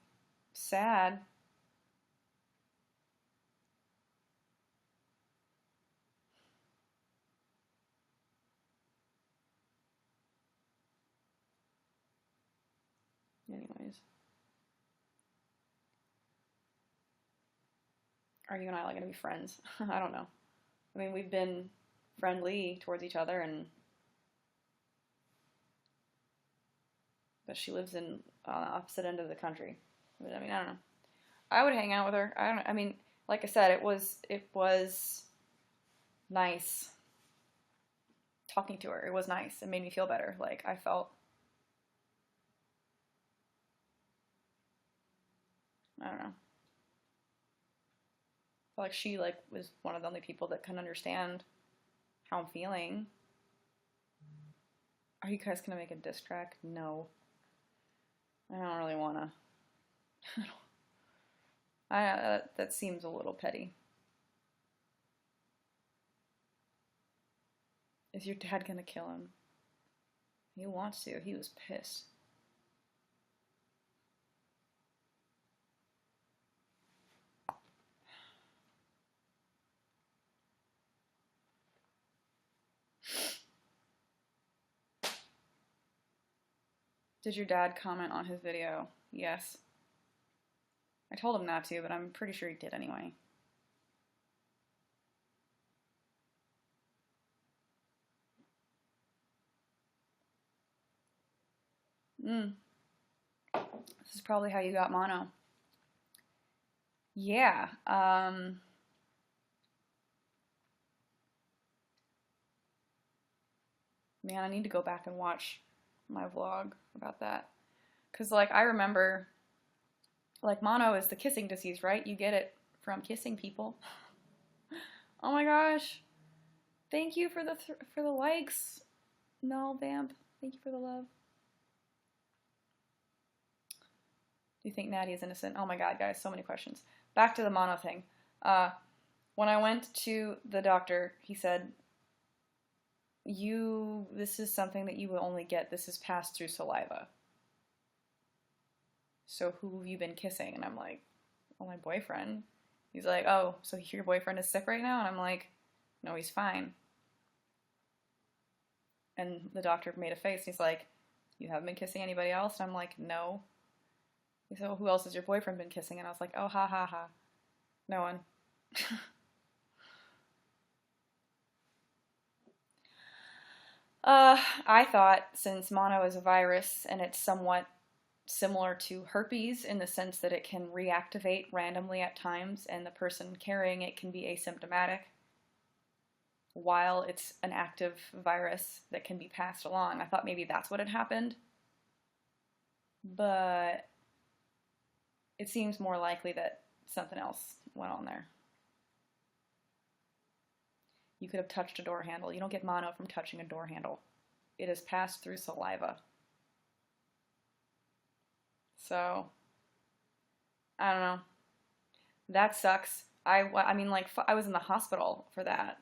Speaker 1: sad. Anyways, are you and I like gonna be friends? I don't know. I mean, we've been friendly towards each other, but she lives on the opposite end of the country. But, I mean, I don't know. I would hang out with her. I don't know. I mean, like I said, it was nice talking to her. It was nice. It made me feel better. Like, I felt, I don't know. I felt like she was one of the only people that can understand how I'm feeling. Are you guys gonna make a diss track? No. I don't really wanna. That seems a little petty. Is your dad gonna kill him? He wants to. He was pissed. Did your dad comment on his video? Yes. I told him not to, but I'm pretty sure he did anyway. This is probably how you got mono. Yeah. Man, I need to go back and watch my vlog about that. Because, like, I remember, like, mono is the kissing disease, right? You get it from kissing people. Oh my gosh. Thank you for the likes. No, Vamp. Thank you for the love. Do you think Natty is innocent? Oh my god, guys, so many questions. Back to the mono thing. When I went to the doctor, he said, this is something that you will only get. This is passed through saliva. So who have you been kissing? And I'm like, well, my boyfriend. He's like, oh, so your boyfriend is sick right now? And I'm like, no, he's fine. And the doctor made a face. He's like, you haven't been kissing anybody else? And I'm like, no. He said, well, who else has your boyfriend been kissing? And I was like, oh, ha, ha, ha. No one. I thought since mono is a virus and it's somewhat similar to herpes in the sense that it can reactivate randomly at times and the person carrying it can be asymptomatic while it's an active virus that can be passed along. I thought maybe that's what had happened. But it seems more likely that something else went on there. You could have touched a door handle. You don't get mono from touching a door handle. It is passed through saliva. So, I don't know. That sucks. I mean, like, I was in the hospital for that.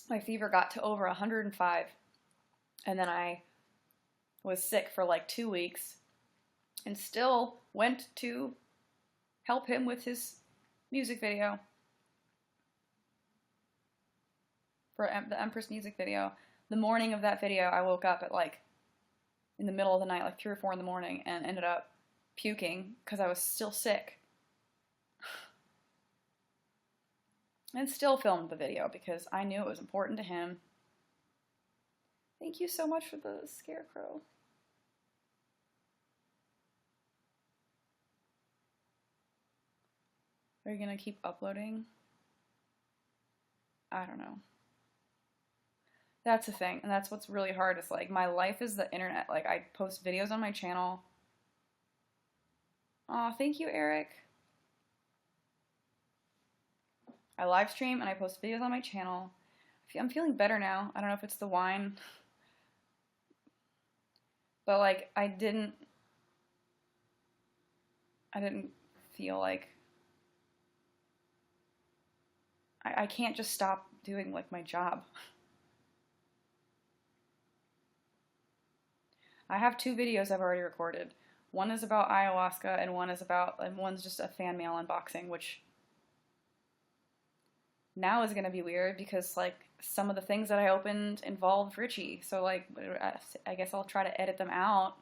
Speaker 1: My fever got to over 105. And then I was sick for like 2 weeks. And still went to help him with his music video. For the Empress music video. The morning of that video, I woke up at like in the middle of the night, like 3 or 4 in the morning, and ended up puking because I was still sick. And still filmed the video because I knew it was important to him. Thank you so much for the scarecrow. Are you gonna keep uploading? I don't know. That's the thing, and that's what's really hard. It's like, my life is the internet. Like, I post videos on my channel. Aw, thank you, Eric. I live stream and I post videos on my channel. I'm feeling better now. I don't know if it's the wine. But, like, I didn't feel like... I can't just stop doing, like, my job. I have 2 videos I've already recorded. One is about ayahuasca, and one's just a fan mail unboxing, which now is gonna be weird because, like, some of the things that I opened involved Richie. So, like, I guess I'll try to edit them out.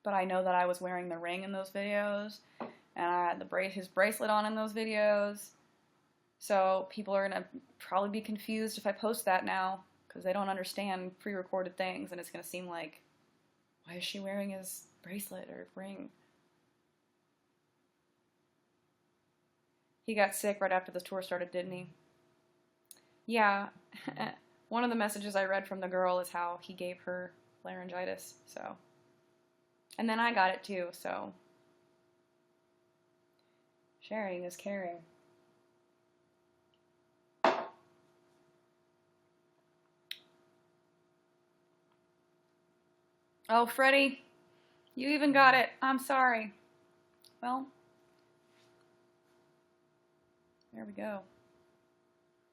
Speaker 1: But I know that I was wearing the ring in those videos, and I had his bracelet on in those videos. So people are gonna probably be confused if I post that now, because they don't understand pre-recorded things, and it's going to seem like, why is she wearing his bracelet or ring? He got sick right after the tour started, didn't he? Yeah. One of the messages I read from the girl is how he gave her laryngitis, so. And then I got it too, so. Sharing is caring. Oh, Freddie, you even got it. I'm sorry. Well, there we go.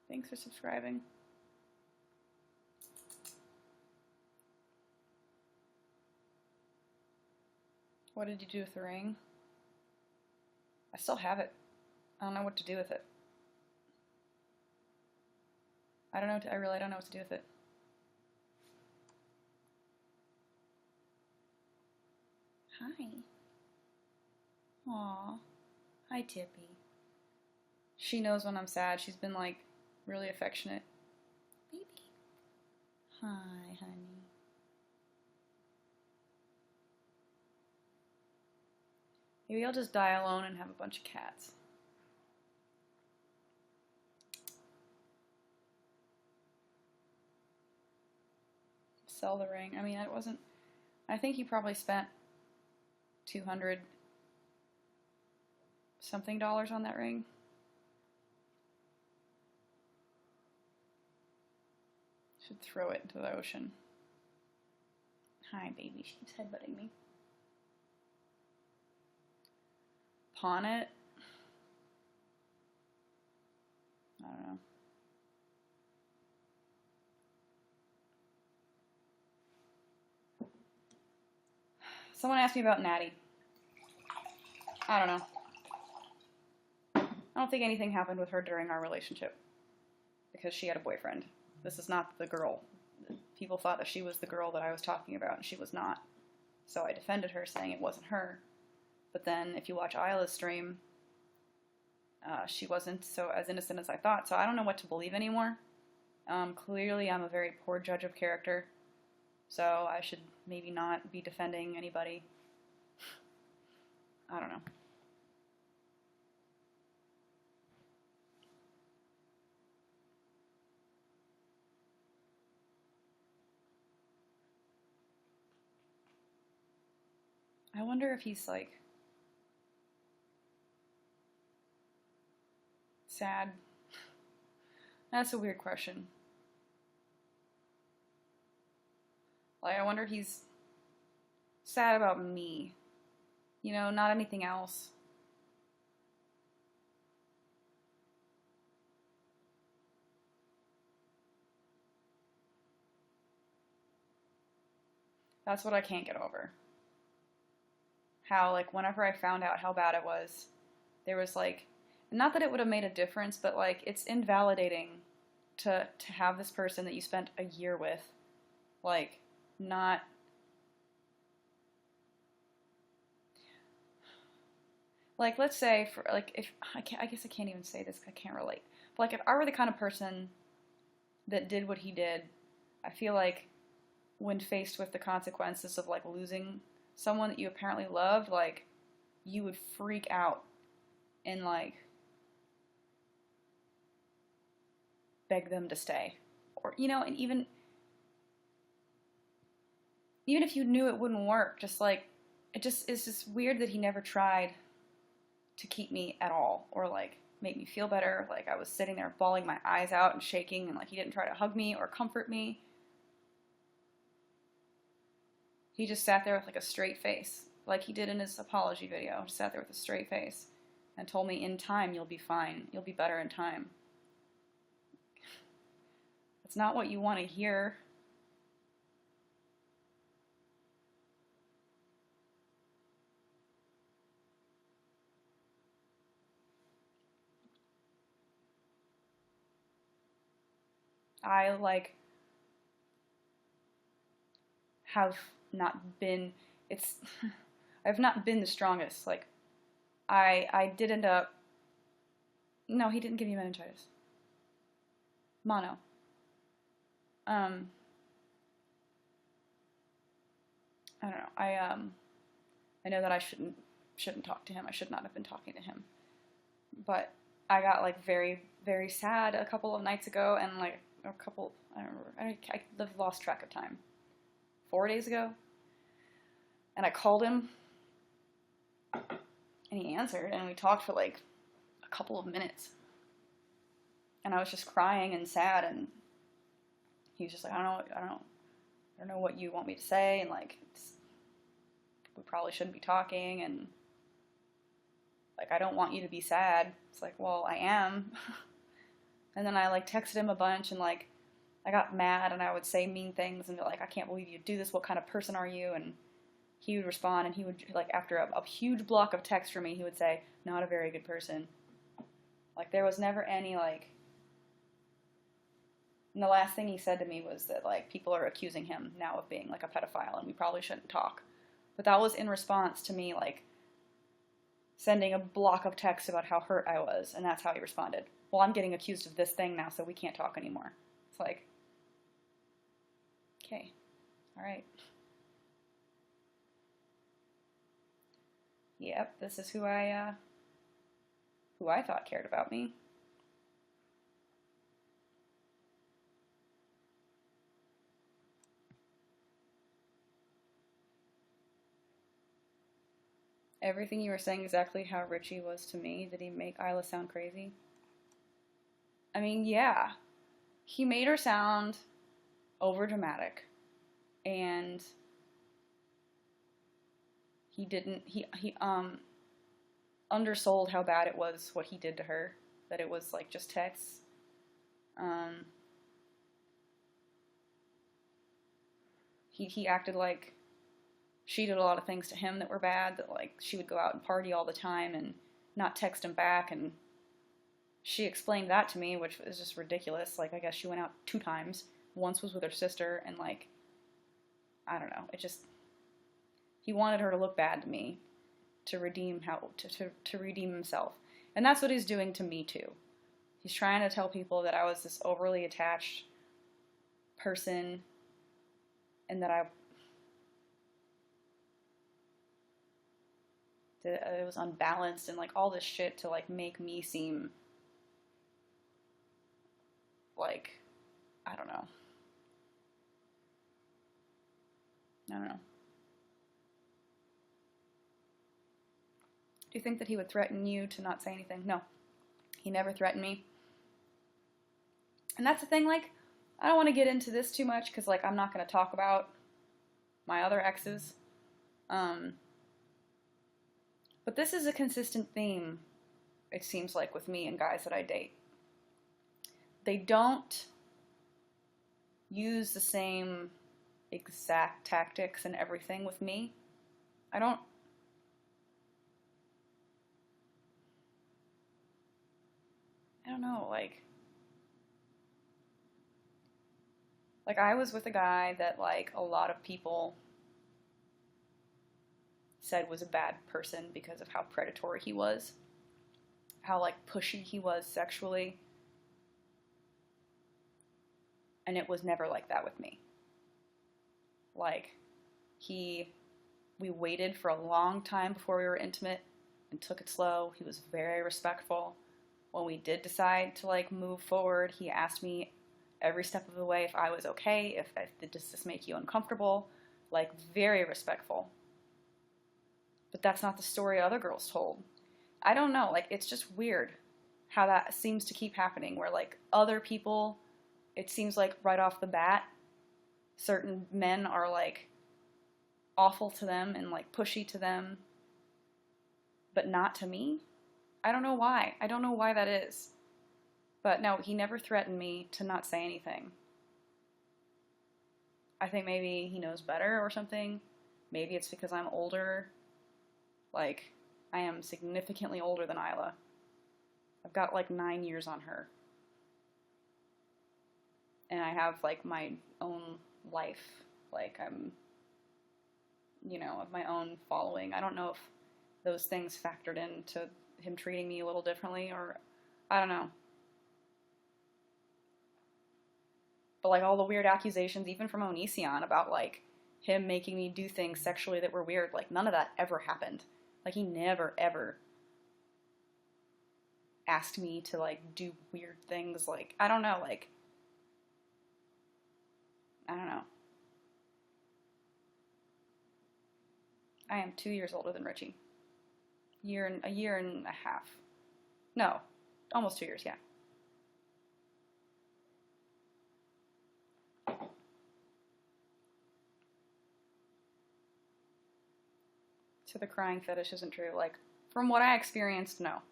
Speaker 1: Thanks for subscribing. What did you do with the ring? I still have it. I don't know what to do with it. I really don't know what to do with it. Hi. Aw. Hi, Tippy. She knows when I'm sad. She's been, like, really affectionate. Baby. Hi, honey. Maybe I'll just die alone and have a bunch of cats. sell the ring. I mean, it wasn't. I think he probably spent $200 something on that ring. Should throw it into the ocean. Hi, baby. She keeps headbutting me. Pawn it. I don't know. Someone asked me about Natty. I don't know. I don't think anything happened with her during our relationship because she had a boyfriend. This is not the girl. People thought that she was the girl that I was talking about, and she was not. So I defended her, saying it wasn't her. But then, if you watch Isla's stream, she wasn't so as innocent as I thought. So I don't know what to believe anymore. Clearly, I'm a very poor judge of character. So I should maybe not be defending anybody. I don't know. I wonder if he's, like, sad. That's a weird question. Like, I wonder if he's sad about me. You know, not anything else. That's what I can't get over. How, like, whenever I found out how bad it was, there was, like, not that it would have made a difference, but, like, it's invalidating to have this person that you spent a year with, like, not... Like, let's say, for, like, if... I guess I can't even say this, I can't relate. But, like, if I were the kind of person that did what he did, I feel like when faced with the consequences of, like, losing someone that you apparently loved, like, you would freak out and, like, beg them to stay. Or, you know, and even if you knew it wouldn't work, just, like, it's just weird that he never tried to keep me at all, or, like, make me feel better. Like, I was sitting there bawling my eyes out and shaking, and, like, he didn't try to hug me or comfort me. He just sat there with, like, a straight face, like he did in his apology video. Just sat there with a straight face and told me, in time, you'll be fine. You'll be better in time. It's not what you want to hear. I, like, have not been, I've not been the strongest. Like, I did end up, no, he didn't give me meningitis. Mono. I don't know. I know that I shouldn't talk to him. I should not have been talking to him. But I got, like, very, very sad a couple of nights ago, and, like, I don't remember. I've lost track of time. 4 days ago, and I called him, and he answered, and we talked for, like, a couple of minutes, and I was just crying and sad, and he was just like, I don't know what you want me to say, and, like, we probably shouldn't be talking, and, like, I don't want you to be sad. It's like, well, I am. And then I, like, texted him a bunch, and, like, I got mad, and I would say mean things, and be like, I can't believe you do this, what kind of person are you? And he would respond, and he would, like, after a huge block of text from me, he would say, not a very good person. Like, there was never any, like, and the last thing he said to me was that, like, people are accusing him now of being, like, a pedophile, and we probably shouldn't talk. But that was in response to me, like, sending a block of text about how hurt I was, and that's how he responded. Well, I'm getting accused of this thing now, so we can't talk anymore. It's like, okay, all right. Yep, this is who I thought cared about me. Everything you were saying exactly how Richie was to me. Did he make Isla sound crazy? I mean, yeah. He made her sound over dramatic. And he undersold how bad it was what he did to her. That it was like just texts. He acted like she did a lot of things to him that were bad, that like she would go out and party all the time and not text him back, and she explained that to me, which was just ridiculous. Like, I guess she went out 2 times. Once was with her sister, and like, I don't know, it just, he wanted her to look bad to me to redeem to redeem himself. And that's what he's doing to me too. He's trying to tell people that I was this overly attached person and that it was unbalanced and like all this shit to like make me seem like, I don't know. Do you think that he would threaten you to not say anything? No. He never threatened me. And that's the thing, like, I don't want to get into this too much because, like, I'm not going to talk about my other exes. But this is a consistent theme, it seems like, with me and guys that I date. They don't use the same exact tactics and everything with me. I don't know, like I was with a guy that like a lot of people said was a bad person because of how predatory he was, how like pushy he was sexually. And it was never like that with me. Like, we waited for a long time before we were intimate and took it slow. He was very respectful. When we did decide to like move forward, he asked me every step of the way if I was okay, if does this make you uncomfortable, like very respectful. But that's not the story other girls told. I don't know, like it's just weird how that seems to keep happening, where like other people, it seems like right off the bat, certain men are like awful to them and like pushy to them, but not to me. I don't know why. I don't know why that is. But no, he never threatened me to not say anything. I think maybe he knows better or something. Maybe it's because I'm older. Like, I am significantly older than Isla. I've got like 9 years on her. And I have like my own life. Like, I'm, of my own following. I don't know if those things factored into him treating me a little differently, or I don't know. But like all the weird accusations, even from Onision, about like him making me do things sexually that were weird, like none of that ever happened. Like he never ever asked me to like do weird things. Like, I don't know, like, I don't know. I am 2 years older than Richie. A year and a half. No, almost 2 years, yeah. So the crying fetish isn't true. Like, from what I experienced, no.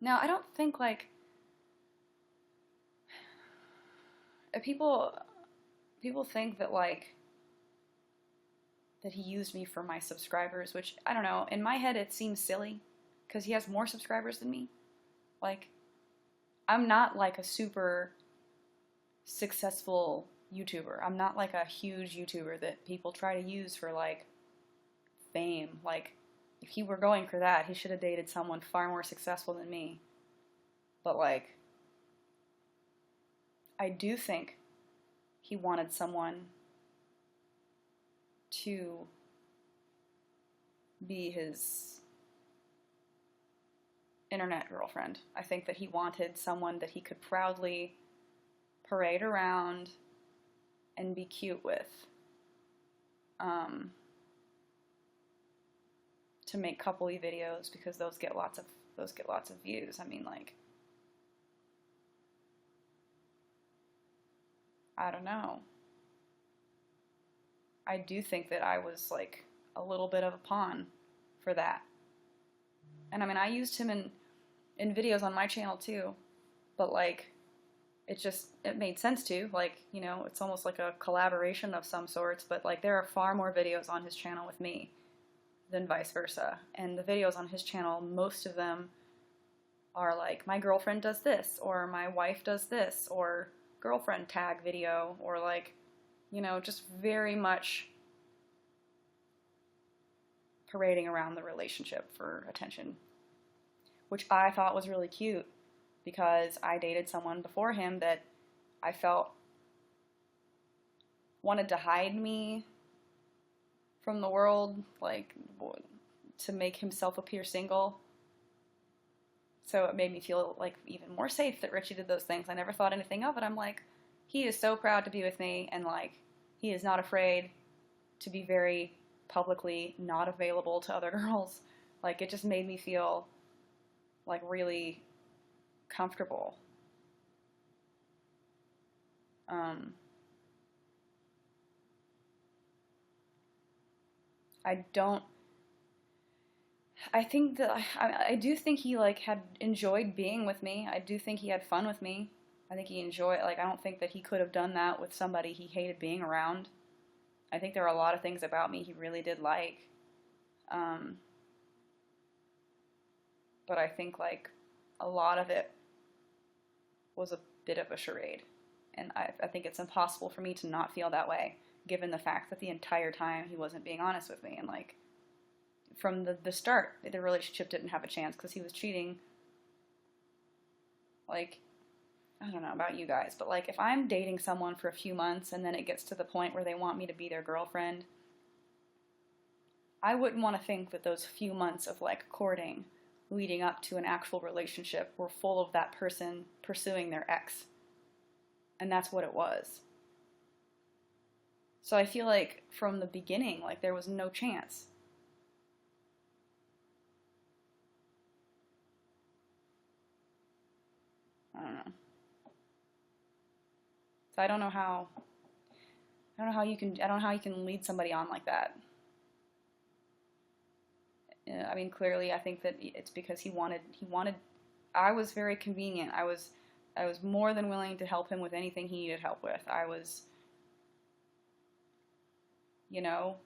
Speaker 1: Now, I don't think, like, people think that, like, that he used me for my subscribers, which, I don't know, in my head it seems silly, because he has more subscribers than me. Like, I'm not, like, a super successful YouTuber. I'm not, like, a huge YouTuber that people try to use for, like, fame. Like, if he were going for that, he should have dated someone far more successful than me. But, like, I do think he wanted someone to be his internet girlfriend. I think that he wanted someone that he could proudly parade around and be cute with, to make coupley videos, because those get lots of views. I mean, like, I don't know. I do think that I was like a little bit of a pawn for that. And I mean, I used him in videos on my channel too, but like, it made sense to, like, you know, it's almost like a collaboration of some sorts, but like, there are far more videos on his channel with me than vice versa. And the videos on his channel, most of them are like, my girlfriend does this, or my wife does this, or girlfriend tag video, or like, you know, just very much parading around the relationship for attention, which I thought was really cute, because I dated someone before him that I felt wanted to hide me from the world, like, to make himself appear single. So it made me feel like even more safe that Richie did those things. I never thought anything of it. I'm like, he is so proud to be with me, and like, he is not afraid to be very publicly not available to other girls. Like, it just made me feel like really comfortable. I do think he like had enjoyed being with me. I do think he had fun with me. I think he enjoyed, like, I don't think that he could have done that with somebody he hated being around. I think there are a lot of things about me he really did like. But I think like a lot of it was a bit of a charade. And I think it's impossible for me to not feel that way, given the fact that the entire time he wasn't being honest with me. And like, from the start, the relationship didn't have a chance because he was cheating. Like, I don't know about you guys, but like, if I'm dating someone for a few months and then it gets to the point where they want me to be their girlfriend, I wouldn't want to think that those few months of like courting leading up to an actual relationship were full of that person pursuing their ex. And that's what it was. So I feel like from the beginning, like, there was no chance. I don't know. So I don't know how you can lead somebody on like that. I mean, clearly I think that it's because he wanted, I was very convenient. I was more than willing to help him with anything he needed help with. I was, you know,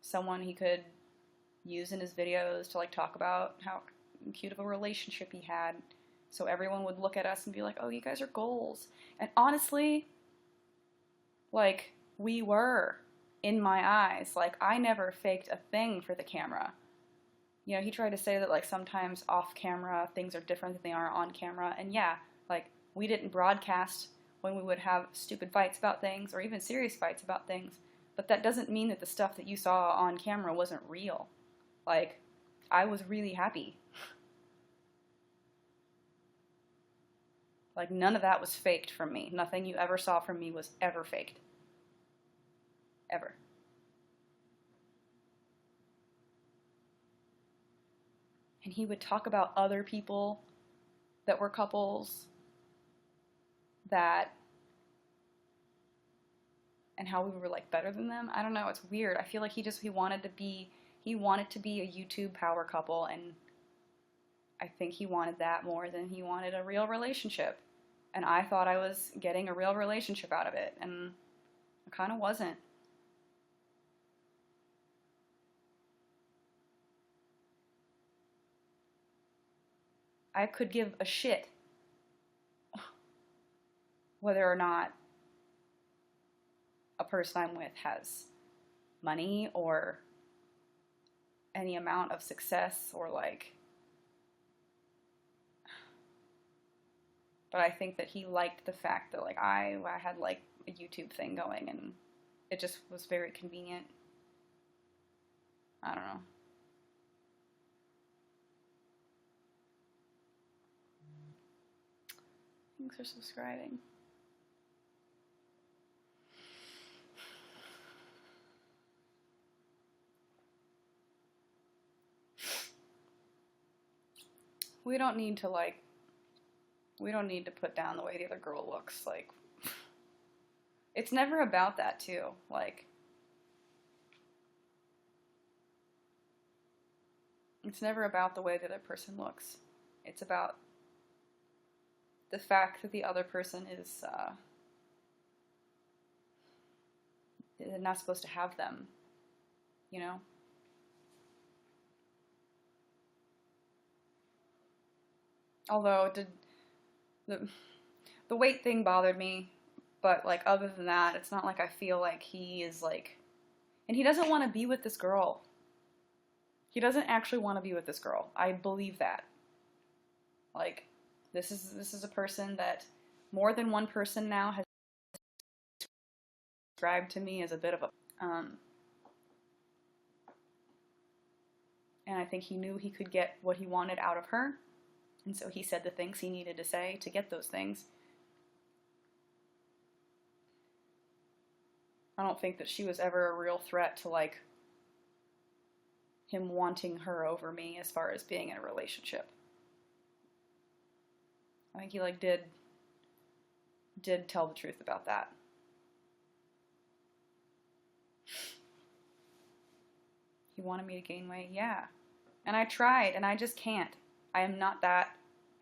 Speaker 1: someone he could use in his videos to like talk about how cute of a relationship he had, so everyone would look at us and be like, oh, you guys are goals. And honestly, like, we were, in my eyes. Like, I never faked a thing for the camera. You know, he tried to say that, like, sometimes off camera things are different than they are on camera. And yeah, like, we didn't broadcast when we would have stupid fights about things, or even serious fights about things. But that doesn't mean that the stuff that you saw on camera wasn't real. Like, I was really happy. Like, none of that was faked from me. Nothing you ever saw from me was ever faked. Ever. And he would talk about other people that were couples and how we were like better than them. I don't know, it's weird. I feel like he wanted to be a YouTube power couple, and I think he wanted that more than he wanted a real relationship. And I thought I was getting a real relationship out of it, and I kind of wasn't. I could give a shit whether or not a person I'm with has money or any amount of success, or like, but I think that he liked the fact that like I had like a YouTube thing going, and it just was very convenient. I don't know. Thanks for subscribing. we don't need to, like, we don't need to put down the way the other girl looks. Like, it's never about that, too. Like, it's never about the way the other person looks. It's about the fact that the other person is not supposed to have them, you know? Although the weight thing bothered me, but, like, other than that, it's not like I feel like he is, like, and he doesn't want to be with this girl. He doesn't actually want to be with this girl. I believe that. Like, this is a person that more than one person now has described to me as a bit of a and I think he knew he could get what he wanted out of her, and so he said the things he needed to say to get those things. I don't think that she was ever a real threat to, like, him wanting her over me as far as being in a relationship. I think he, like, did tell the truth about that. He wanted me to gain weight, yeah. And I tried, and I just can't. I am not that.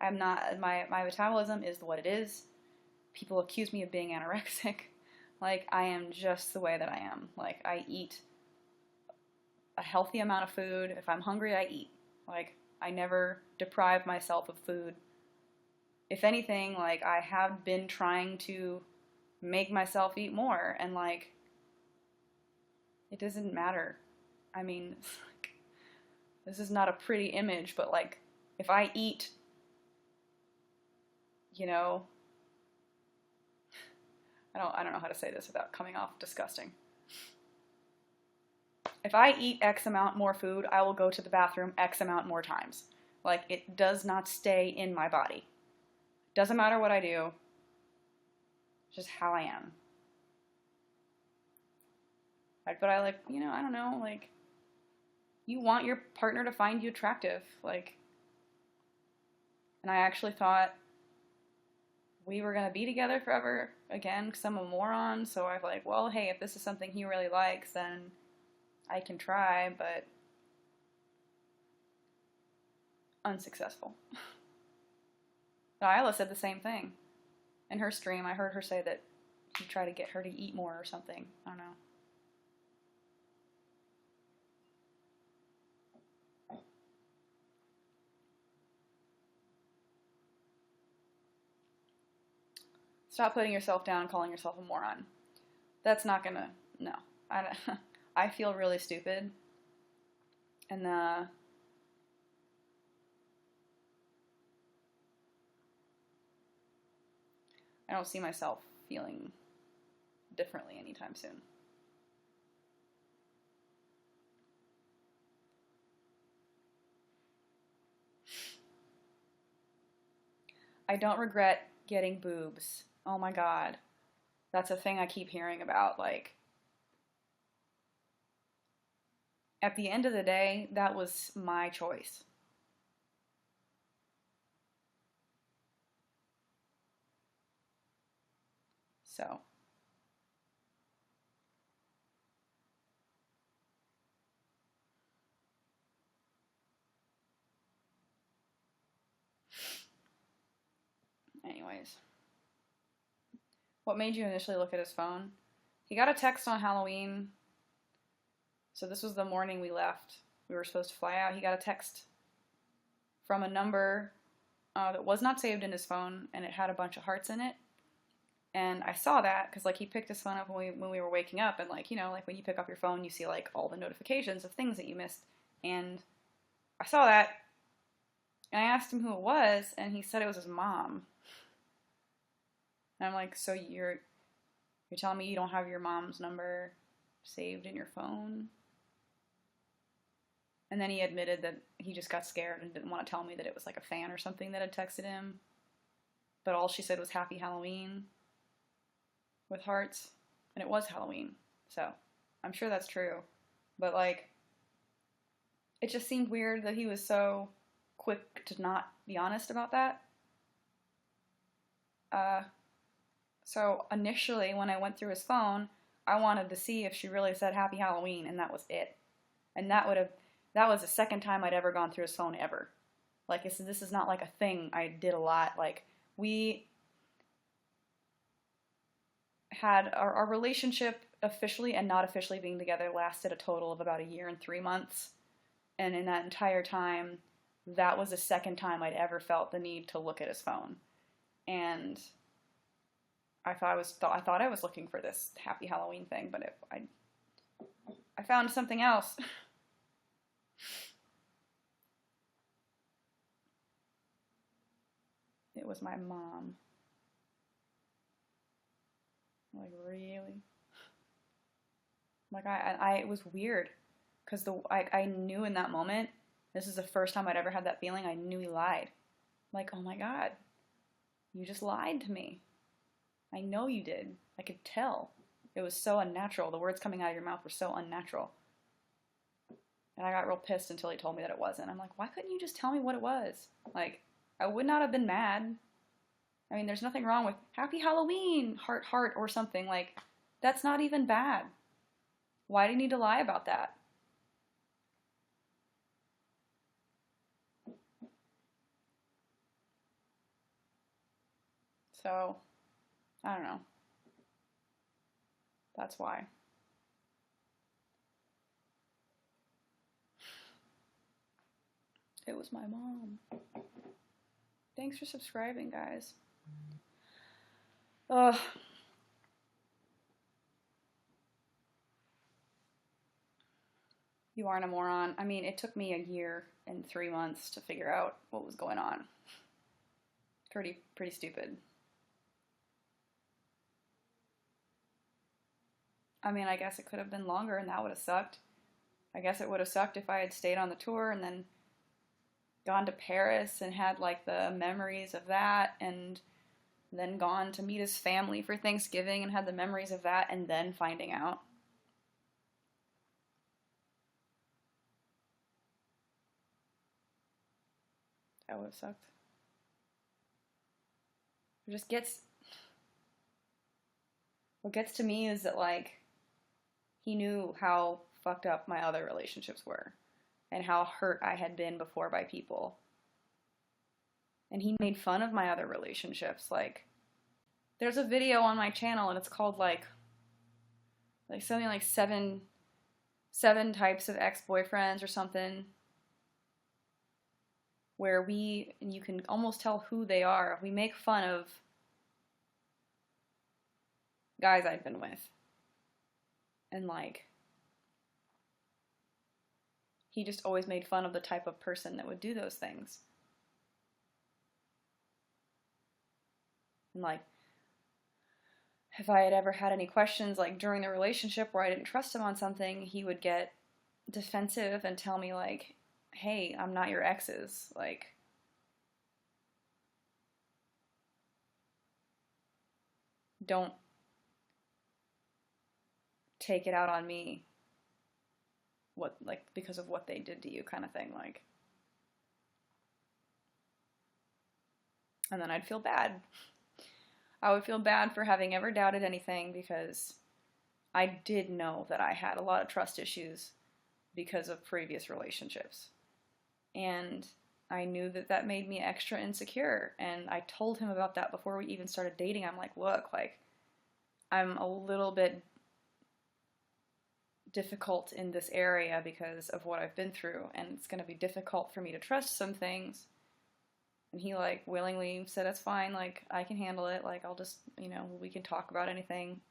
Speaker 1: I'm not, my metabolism is what it is. People accuse me of being anorexic. Like, I am just the way that I am. Like, I eat a healthy amount of food. If I'm hungry, I eat. Like, I never deprive myself of food. If anything, like, I have been trying to make myself eat more, and, like, it doesn't matter. I mean, like, this is not a pretty image, but, like, if I eat, you know, I don't know how to say this without coming off disgusting. If I eat X amount more food, I will go to the bathroom X amount more times. Like, it does not stay in my body. Doesn't matter what I do. It's just how I am. Like, but I, like, you know, I don't know, like, you want your partner to find you attractive, like, and I actually thought we were going to be together forever again, because I'm a moron, so I was like, well, hey, if this is something he really likes, then I can try, but unsuccessful. But Isla said the same thing. In her stream, I heard her say that he tried to get her to eat more or something. I don't know. Stop putting yourself down and calling yourself a moron. That's not gonna, no. I feel really stupid. And, I don't see myself feeling differently anytime soon. I don't regret getting boobs. Oh my god. That's a thing I keep hearing about. Like, at the end of the day, that was my choice. So, anyways. What made you initially look at his phone? He got a text on Halloween. So this was the morning we left. We were supposed to fly out. He got a text from a number that was not saved in his phone, and it had a bunch of hearts in it. And I saw that because, like, he picked his phone up when we were waking up, and, like, you know, like when you pick up your phone, you see, like, all the notifications of things that you missed. And I saw that, and I asked him who it was, and he said it was his mom. And I'm like, so you're telling me you don't have your mom's number saved in your phone? And then he admitted that he just got scared and didn't want to tell me that it was like a fan or something that had texted him. But all she said was Happy Halloween with hearts. And it was Halloween. So I'm sure that's true. But, like, it just seemed weird that he was so quick to not be honest about that. So initially, when I went through his phone, I wanted to see if she really said Happy Halloween, and that was it. And that was the second time I'd ever gone through his phone ever. Like, this is not like a thing I did a lot. Like, we had our relationship officially and not officially being together lasted a total of about a year and 3 months. And in that entire time, that was the second time I'd ever felt the need to look at his phone. And I thought I was looking for this Happy Halloween thing, but I found something else. It was my mom. Like, really? Like, it was weird. Because I knew in that moment, this is the first time I'd ever had that feeling, I knew he lied. Like, oh my God, you just lied to me. I know you did. I could tell. It was so unnatural. The words coming out of your mouth were so unnatural. And I got real pissed until he told me that it wasn't. I'm like, why couldn't you just tell me what it was? Like, I would not have been mad. I mean, there's nothing wrong with Happy Halloween, heart, heart, or something. Like, that's not even bad. Why do you need to lie about that? So, I don't know. That's why. It was my mom. Thanks for subscribing, guys. Ugh. You aren't a moron. I mean, it took me a year and 3 months to figure out what was going on. Pretty stupid. I mean, I guess it could have been longer and that would have sucked. I guess it would have sucked if I had stayed on the tour and then gone to Paris and had like the memories of that, and then gone to meet his family for Thanksgiving and had the memories of that, and then finding out. That would have sucked. What gets to me is that, like, he knew how fucked up my other relationships were and how hurt I had been before by people. And he made fun of my other relationships. Like, there's a video on my channel and it's called like something like seven types of ex-boyfriends or something, where and you can almost tell who they are. We make fun of guys I'd been with. And like, he just always made fun of the type of person that would do those things. And like, if I had ever had any questions, like during the relationship where I didn't trust him on something, he would get defensive and tell me like, hey, I'm not your exes. Like, don't take it out on me. What, like, because of what they did to you, kind of thing. Like, and then I'd feel bad. I would feel bad for having ever doubted anything, because I did know that I had a lot of trust issues because of previous relationships. And I knew that that made me extra insecure. And I told him about that before we even started dating. I'm like, look, like, I'm a little bit difficult in this area because of what I've been through, and it's going to be difficult for me to trust some things. And he like willingly said, that's fine, like, I can handle it, like, I'll just, we can talk about anything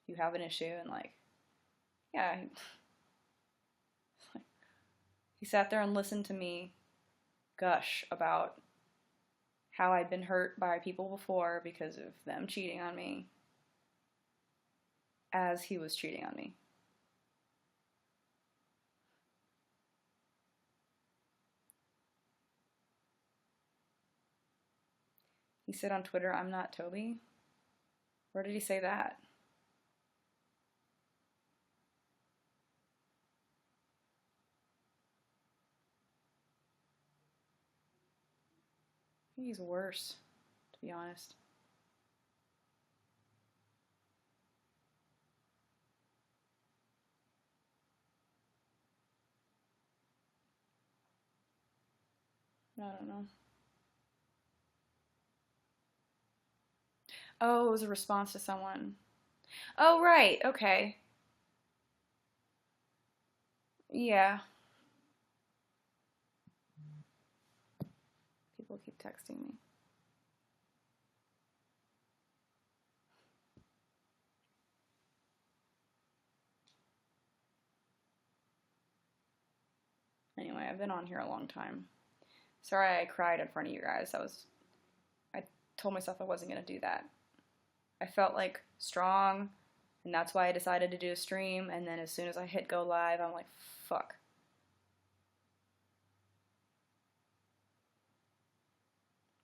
Speaker 1: if you have an issue. And like, yeah, he sat there and listened to me gush about how I'd been hurt by people before because of them cheating on me as he was cheating on me. He said on Twitter, I'm not Toby. Where did he say that? think he's worse, to be honest. I don't know. Oh, it was a response to someone. Oh, right. Okay. Yeah. People keep texting me. Anyway, I've been on here a long time. Sorry I cried in front of you guys. I told myself I wasn't going to do that. I felt like strong, and that's why I decided to do a stream, and then as soon as I hit go live, I'm like, fuck.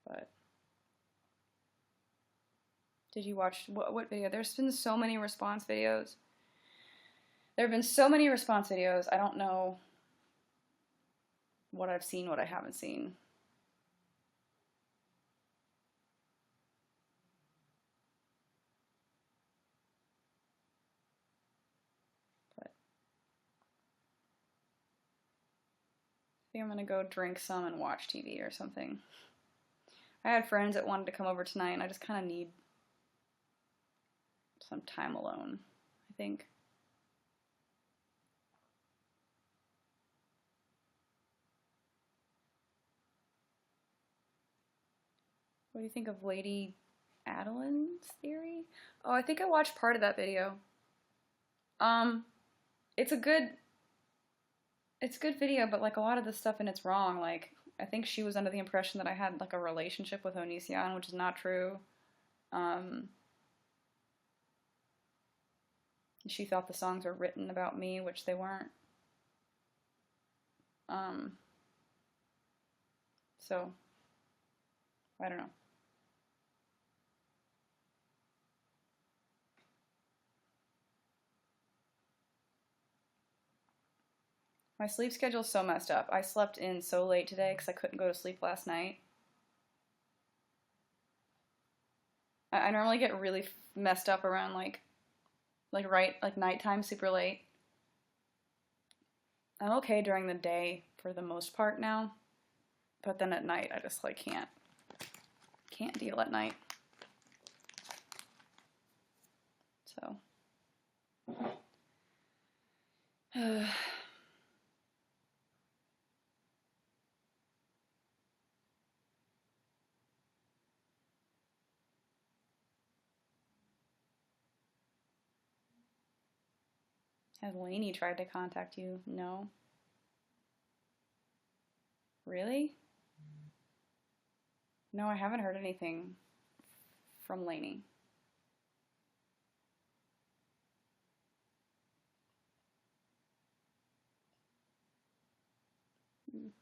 Speaker 1: But did you watch what video? There's been so many response videos. There have been so many response videos. I don't know what I've seen, what I haven't seen. But I think I'm gonna go drink some and watch TV or something. I had friends that wanted to come over tonight, and I just kind of need some time alone, I think. What do you think of Lady Adeline's theory? Oh, I think I watched part of that video. It's a good video, but like a lot of the stuff in it's wrong. Like I think she was under the impression that I had like a relationship with Onision, which is not true. She thought the songs were written about me, which they weren't. So I don't know. My sleep schedule's so messed up. I slept in so late today because I couldn't go to sleep last night. I normally get really messed up around like nighttime, super late. I'm okay during the day for the most part now, but then at night I just like can't deal at night. So has Lainey tried to contact you? No. Really? No, I haven't heard anything from Lainey.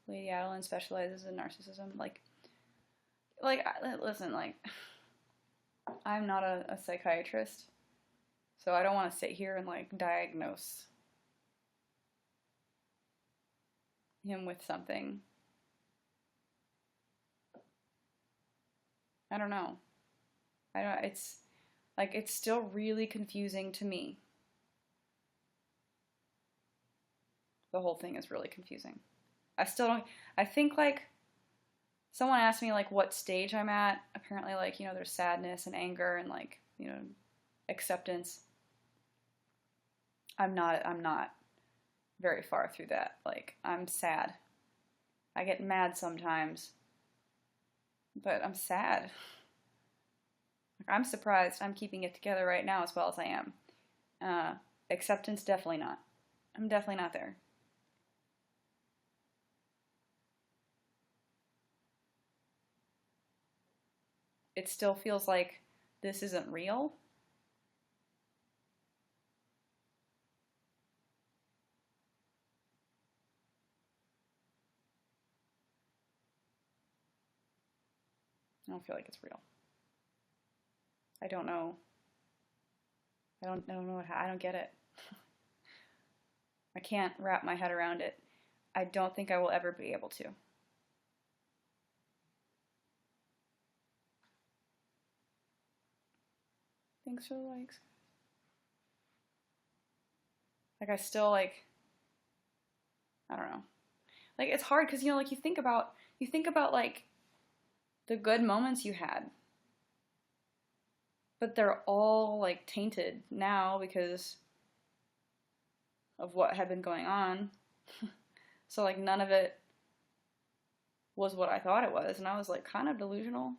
Speaker 1: Lady Adeline specializes in narcissism. Listen, like, I'm not a psychiatrist, so I don't want to sit here and like diagnose him with something. I don't know. It's still really confusing to me. The whole thing is really confusing. I still don't, I think like, someone asked me like what stage I'm at. Apparently like, there's sadness and anger and like, acceptance. I'm not very far through that. Like, I'm sad. I get mad sometimes, but I'm sad. I'm surprised I'm keeping it together right now as well as I am. Acceptance, definitely not. I'm definitely not there. It still feels like this isn't real. I don't feel like it's real. I don't know. I don't know I don't get it. I can't wrap my head around it. I don't think I will ever be able to. Thanks for the likes. Like, I still, like, I don't know. Like, it's hard because, you know, like, you think about, like, the good moments you had. But they're all, like, tainted now because of what had been going on. So, like, none of it was what I thought it was. And I was, like, kind of delusional.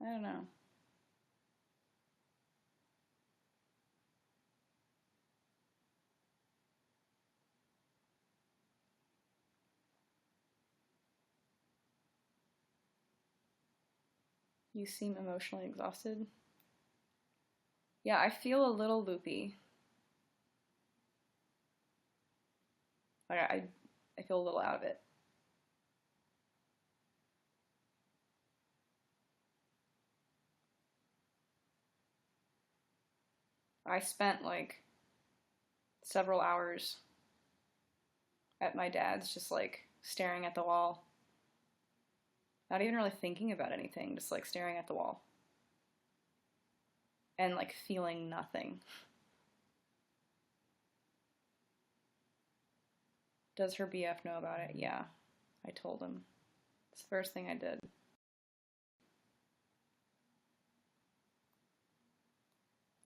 Speaker 1: I don't know. You seem emotionally exhausted. Yeah, I feel a little loopy. Like, I feel a little out of it. I spent, like, several hours at my dad's just, like, staring at the wall. Not even really thinking about anything, just, like, staring at the wall. And, like, feeling nothing. Does her BF know about it? Yeah, I told him. It's the first thing I did.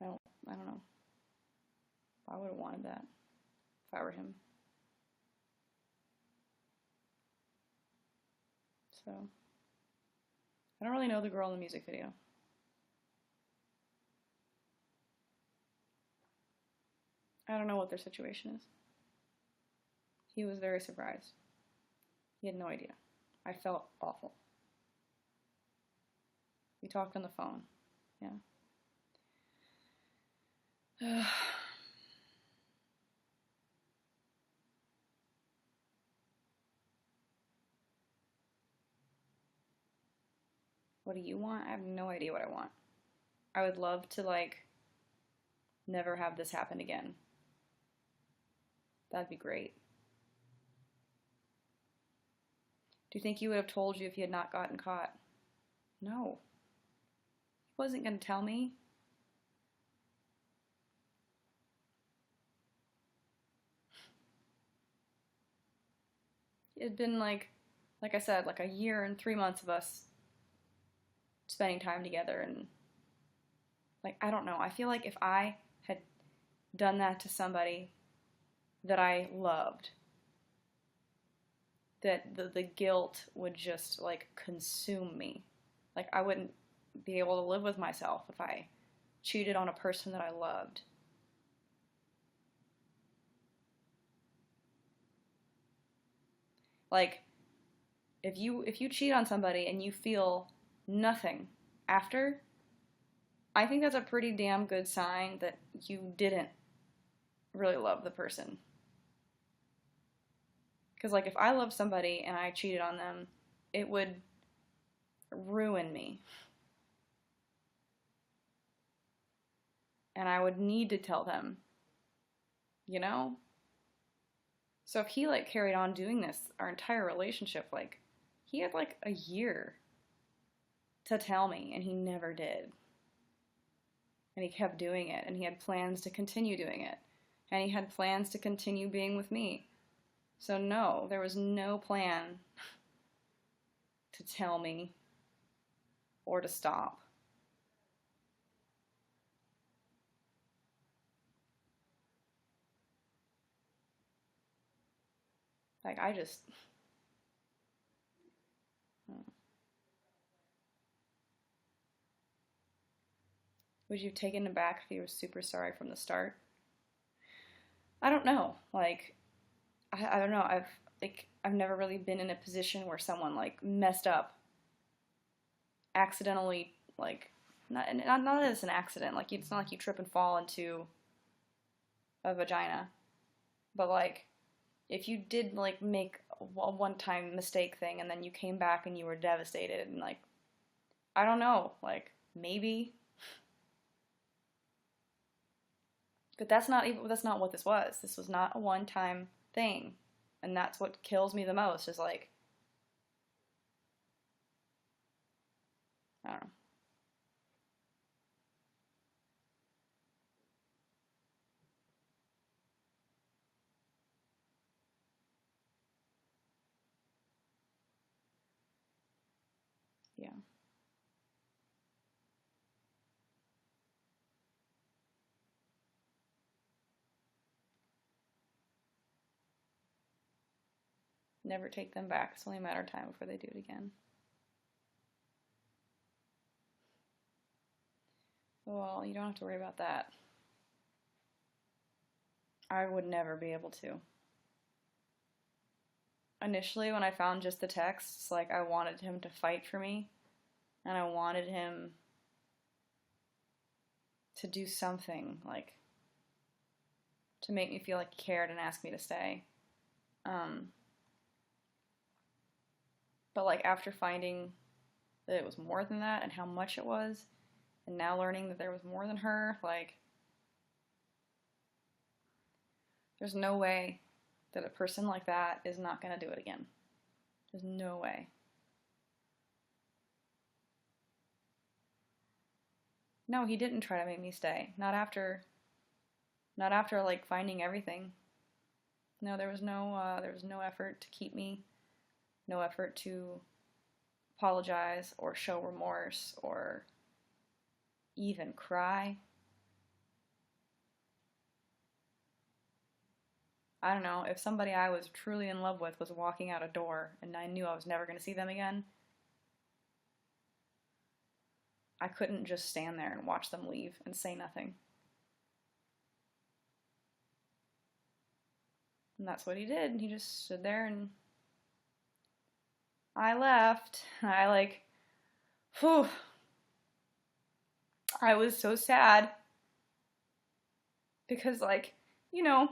Speaker 1: I don't know. I would have wanted that if I were him. So, I don't really know the girl in the music video. I don't know what their situation is. He was very surprised. He had no idea. I felt awful. We talked on the phone. Yeah. What do you want? I have no idea what I want. I would love to, like, never have this happen again. That'd be great. Do you think he would have told you if he had not gotten caught? No. He wasn't going to tell me. It had been, like I said, like a year and 3 months of us spending time together, and, like, I don't know. I feel like if I had done that to somebody that I loved, that the guilt would just, like, consume me. Like, I wouldn't be able to live with myself if I cheated on a person that I loved. Like, if you cheat on somebody and you feel nothing after, I think that's a pretty damn good sign that you didn't really love the person. Because, like, if I loved somebody and I cheated on them, it would ruin me. And I would need to tell them, you know? So if he, like, carried on doing this our entire relationship, like, he had, like, a year to tell me, and he never did. And he kept doing it, and he had plans to continue doing it. And he had plans to continue being with me. So no, there was no plan to tell me or to stop. Like, I just... Would you have taken him back if he was super sorry from the start? I don't know. Like, I don't know. I've never really been in a position where someone, like, messed up, accidentally, like, not that it's an accident. Like, it's not like you trip and fall into a vagina, but, like, if you did, like, make a one-time mistake thing and then you came back and you were devastated and, like, I don't know, like, maybe. But that's not what this was. This was not a one-time thing. And that's what kills me the most, is like, I don't know. Yeah. Never take them back. It's only a matter of time before they do it again. Well, you don't have to worry about that. I would never be able to. Initially, when I found just the texts, like, I wanted him to fight for me, and I wanted him to do something, like, to make me feel like he cared and ask me to stay. But, like, after finding that it was more than that and how much it was, and now learning that there was more than her, like, there's no way that a person like that is not going to do it again. There's no way. No, he didn't try to make me stay. Not after like finding everything. No, there was no effort to keep me. No effort to apologize or show remorse or even cry. I don't know, if somebody I was truly in love with was walking out a door and I knew I was never going to see them again, I couldn't just stand there and watch them leave and say nothing. And that's what he did. He just stood there and I left. I like, whew. I was so sad. Because, like, you know,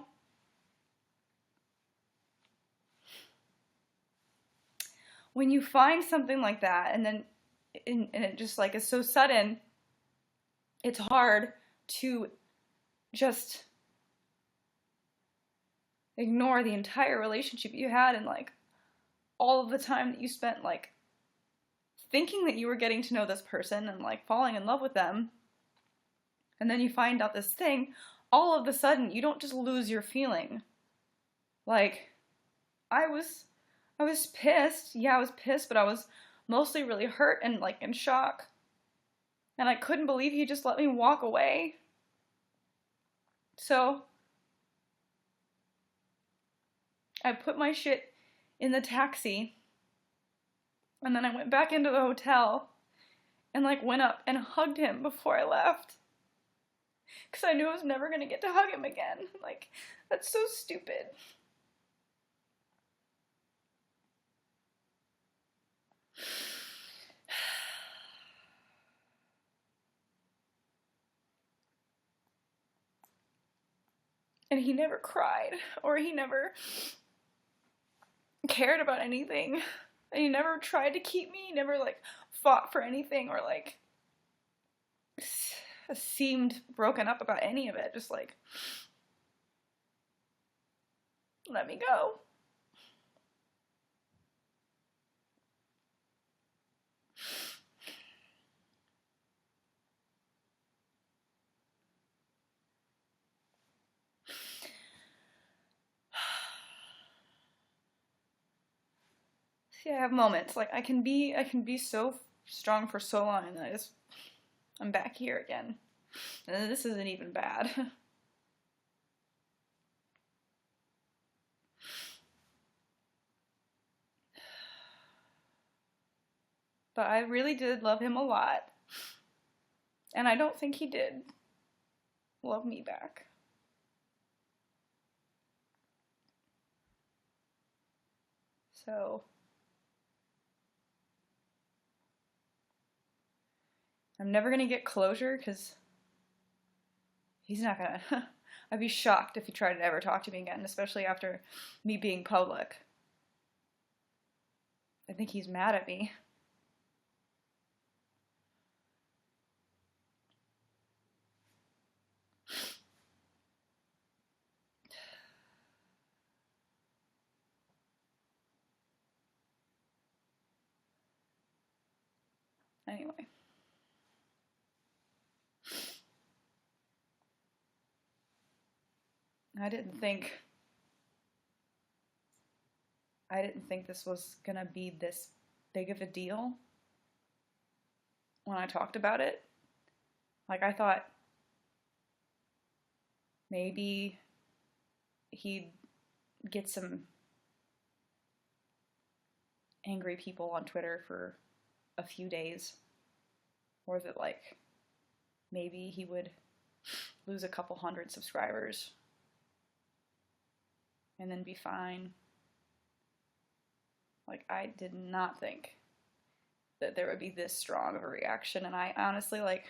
Speaker 1: when you find something like that and then and it just like is so sudden, it's hard to just ignore the entire relationship you had and like all of the time that you spent like thinking that you were getting to know this person and like falling in love with them, and then you find out this thing. All of a sudden you don't just lose your feeling. Like, I was pissed. Yeah, I was pissed, but I was mostly really hurt and like in shock. And I couldn't believe he just let me walk away. So I put my shit in the taxi, and then I went back into the hotel and like went up and hugged him before I left. Because I knew I was never going to get to hug him again. Like, that's so stupid. And he never cried, or he never cared about anything. And he never tried to keep me. He never, like, fought for anything, or, like, seemed broken up about any of it. Just, like, let me go. See, I have moments. Like, I can be so strong for so long, and then I'm back here again. And this isn't even bad. But I really did love him a lot. And I don't think he did love me back. So I'm never gonna get closure because he's not gonna. I'd be shocked if he tried to ever talk to me again, especially after me being public. I think he's mad at me. Anyway. I didn't think this was gonna be this big of a deal when I talked about it. Like, I thought maybe he'd get some angry people on Twitter for a few days, or that, like, maybe he would lose a couple hundred subscribers and then be fine. Like, I did not think that there would be this strong of a reaction, and I honestly, like,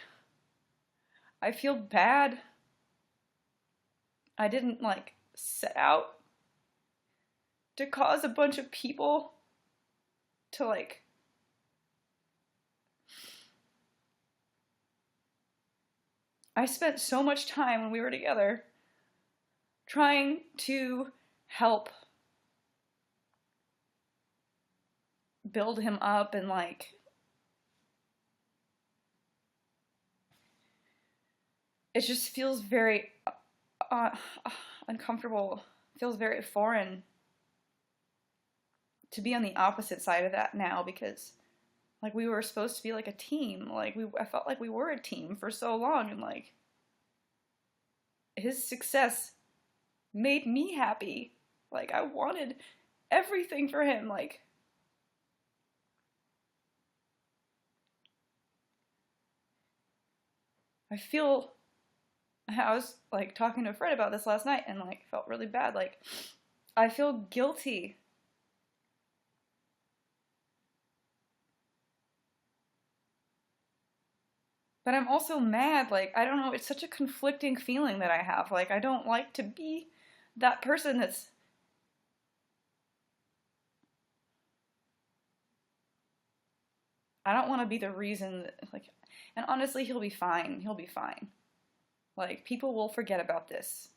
Speaker 1: I feel bad. I didn't, like, set out to cause a bunch of people to, like, I spent so much time when we were together trying to help build him up, and, like, it just feels very uncomfortable. It feels very foreign to be on the opposite side of that now, because, like, we were supposed to be, like, a team. Like, I felt like we were a team for so long, and, like, his success made me happy. Like, I wanted everything for him. Like, I was, like, talking to a friend about this last night, and, like, felt really bad. Like, I feel guilty. But I'm also mad. Like, I don't know, it's such a conflicting feeling that I have. Like, I don't like to be that person that's... I don't want to be the reason that, like... And honestly, he'll be fine. He'll be fine. Like, people will forget about this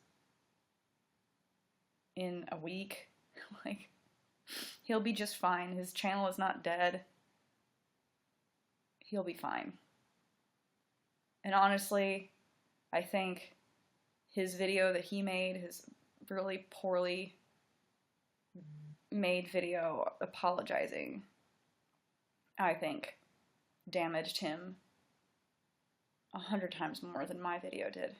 Speaker 1: in a week. Like, he'll be just fine. His channel is not dead. He'll be fine. And honestly, I think his video that he made, his really poorly made video apologizing, I think damaged him 100 times more than my video did.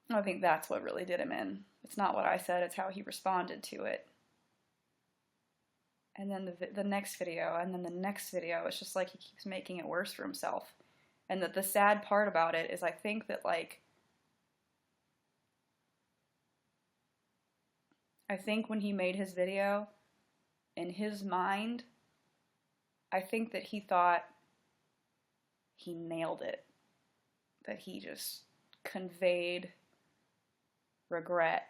Speaker 1: I think that's what really did him in. It's not what I said, it's how he responded to it. And then the next video, and then the next video, it's just like he keeps making it worse for himself. And that the sad part about it is I think that, like, I think when he made his video, in his mind, I think that he thought he nailed it. That he just conveyed regret.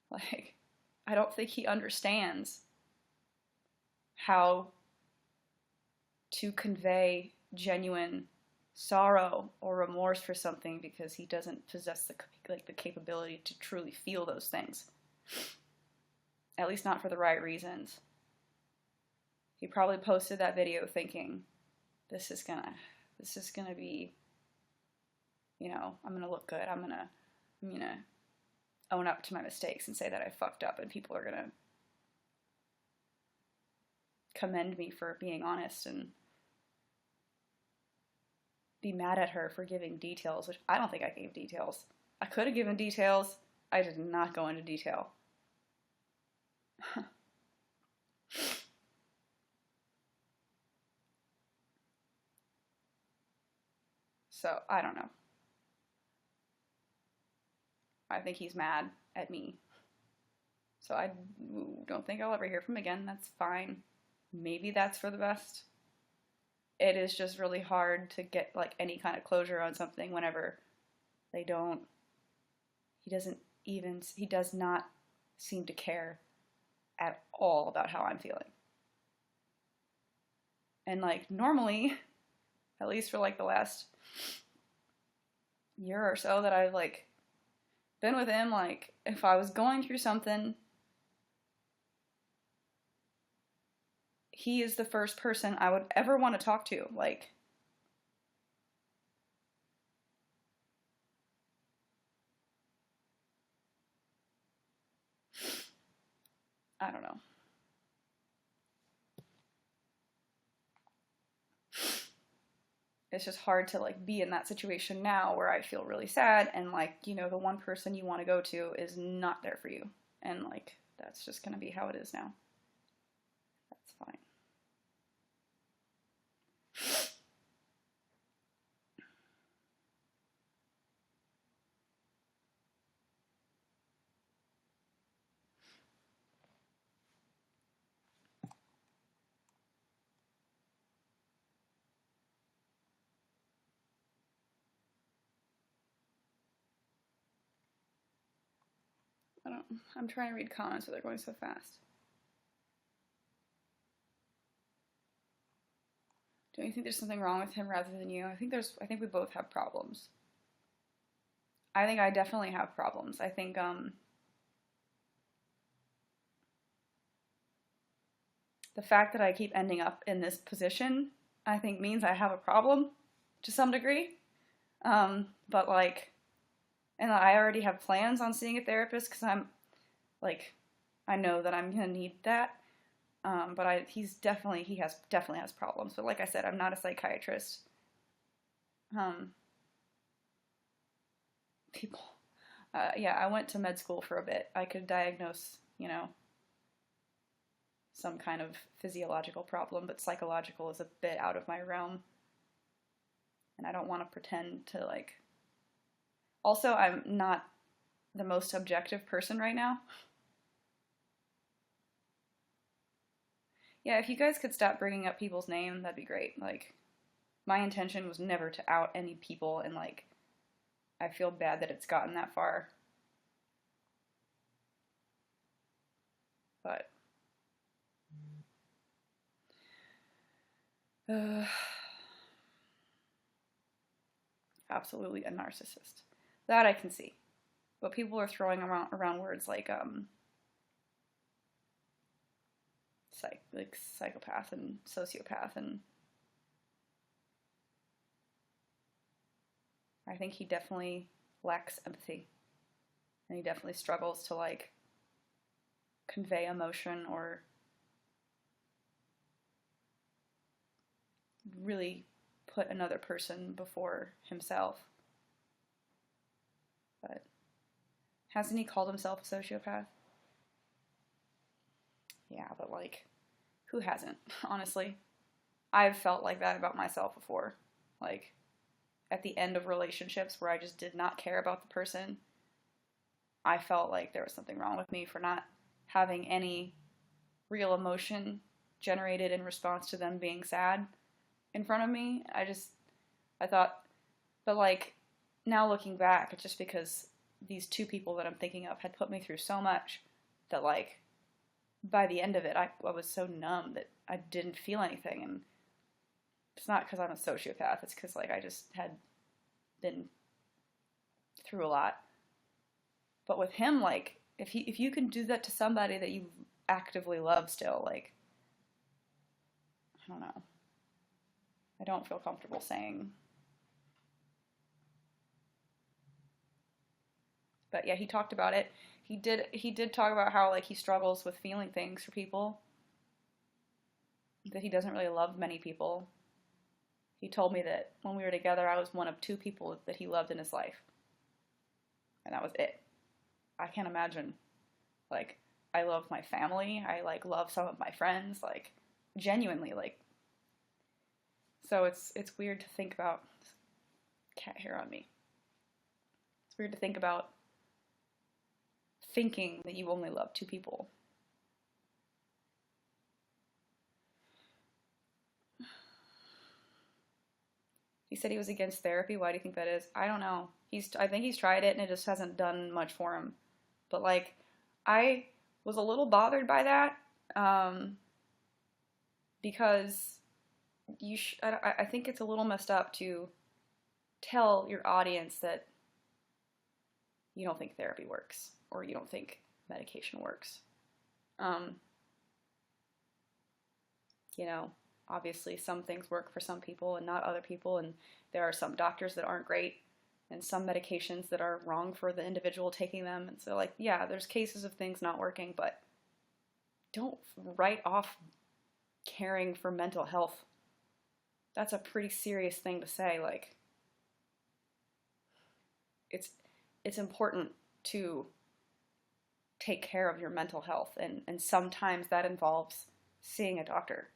Speaker 1: Like, I don't think he understands how to convey genuine sorrow or remorse for something, because he doesn't possess the capability to truly feel those things. At least not for the right reasons. He probably posted that video thinking, this is gonna be, you know, I'm gonna look good. I'm gonna own up to my mistakes and say that I fucked up, and people are gonna commend me for being honest and be mad at her for giving details, which I don't think I gave details. I could have given details. I did not go into detail. So, I don't know. I think he's mad at me. So I don't think I'll ever hear from him again. That's fine. Maybe that's for the best. It is just really hard to get, like, any kind of closure on something whenever they don't. He does not seem to care at all about how I'm feeling. And, like, normally, at least for, like, the last year or so that I've, like, been with him, like, if I was going through something he is the first person I would ever want to talk to. Like, I don't know. It's just hard to like be in that situation now where I feel really sad and like, you know, the one person you want to go to is not there for you. And like, that's just going to be how it is now. That's fine. I'm trying to read comments, but they're going so fast. Do you think there's something wrong with him rather than you? I think we both have problems. I think I definitely have problems. I think the fact that I keep ending up in this position, I think means I have a problem to some degree. But like, and I already have plans on seeing a therapist because I'm like, I know that I'm gonna need that. But he definitely has problems. But like I said, I'm not a psychiatrist. People, yeah, I went to med school for a bit. I could diagnose, you know, some kind of physiological problem, but psychological is a bit out of my realm. And I don't want to pretend to like. Also, I'm not the most objective person right now. Yeah, if you guys could stop bringing up people's name, that'd be great. Like, my intention was never to out any people, and like, I feel bad that it's gotten that far. But absolutely a narcissist. That I can see. But people are throwing around words like psychopath and sociopath, and I think he definitely lacks empathy, and he definitely struggles to like convey emotion or really put another person before himself. But hasn't he called himself a sociopath? Yeah, but like, who hasn't, honestly? I've felt like that about myself before. Like, at the end of relationships where I just did not care about the person, I felt like there was something wrong with me for not having any real emotion generated in response to them being sad in front of me. I thought, but like, now looking back, it's just because these two people that I'm thinking of had put me through so much that like, by the end of it, I was so numb that I didn't feel anything. And it's not because I'm a sociopath. It's because like I just had been through a lot. But with him, like if you can do that to somebody that you actively love still, like I don't know. I don't feel comfortable saying. But yeah, he talked about it. He did talk about how like he struggles with feeling things for people. That he doesn't really love many people. He told me that when we were together, I was one of two people that he loved in his life. And that was it. I can't imagine. Like, I love my family. I, like, love some of my friends. Like, genuinely, like. So it's weird to think about. Cat hair on me. It's weird to think about thinking that you only love two people. He said he was against therapy. Why do you think that is? I don't know. I think he's tried it and it just hasn't done much for him. But like, I was a little bothered by that because I think it's a little messed up to tell your audience that you don't think therapy works or you don't think medication works. Yeah, you know, obviously some things work for some people and not other people, and there are some doctors that aren't great and some medications that are wrong for the individual taking them. And so, like, yeah, there's cases of things not working, but don't write off caring for mental health. That's a pretty serious thing to say. Like, it's important to take care of your mental health, and sometimes that involves seeing a doctor,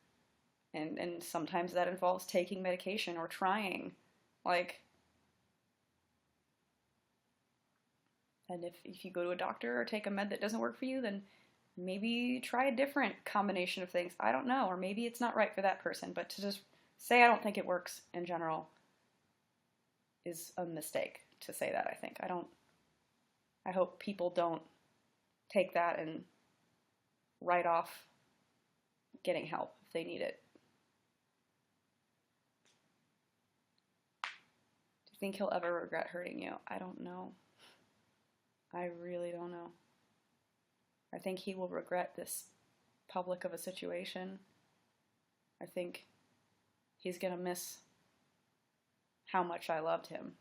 Speaker 1: and sometimes that involves taking medication or trying, like, and if you go to a doctor or take a med that doesn't work for you, then maybe try a different combination of things. I don't know, or maybe it's not right for that person, but to just say I don't think it works in general is a mistake to say that, I think. I hope people don't take that and write off getting help if they need it. Do you think he'll ever regret hurting you? I don't know. I really don't know. I think he will regret this public of a situation. I think he's gonna miss how much I loved him.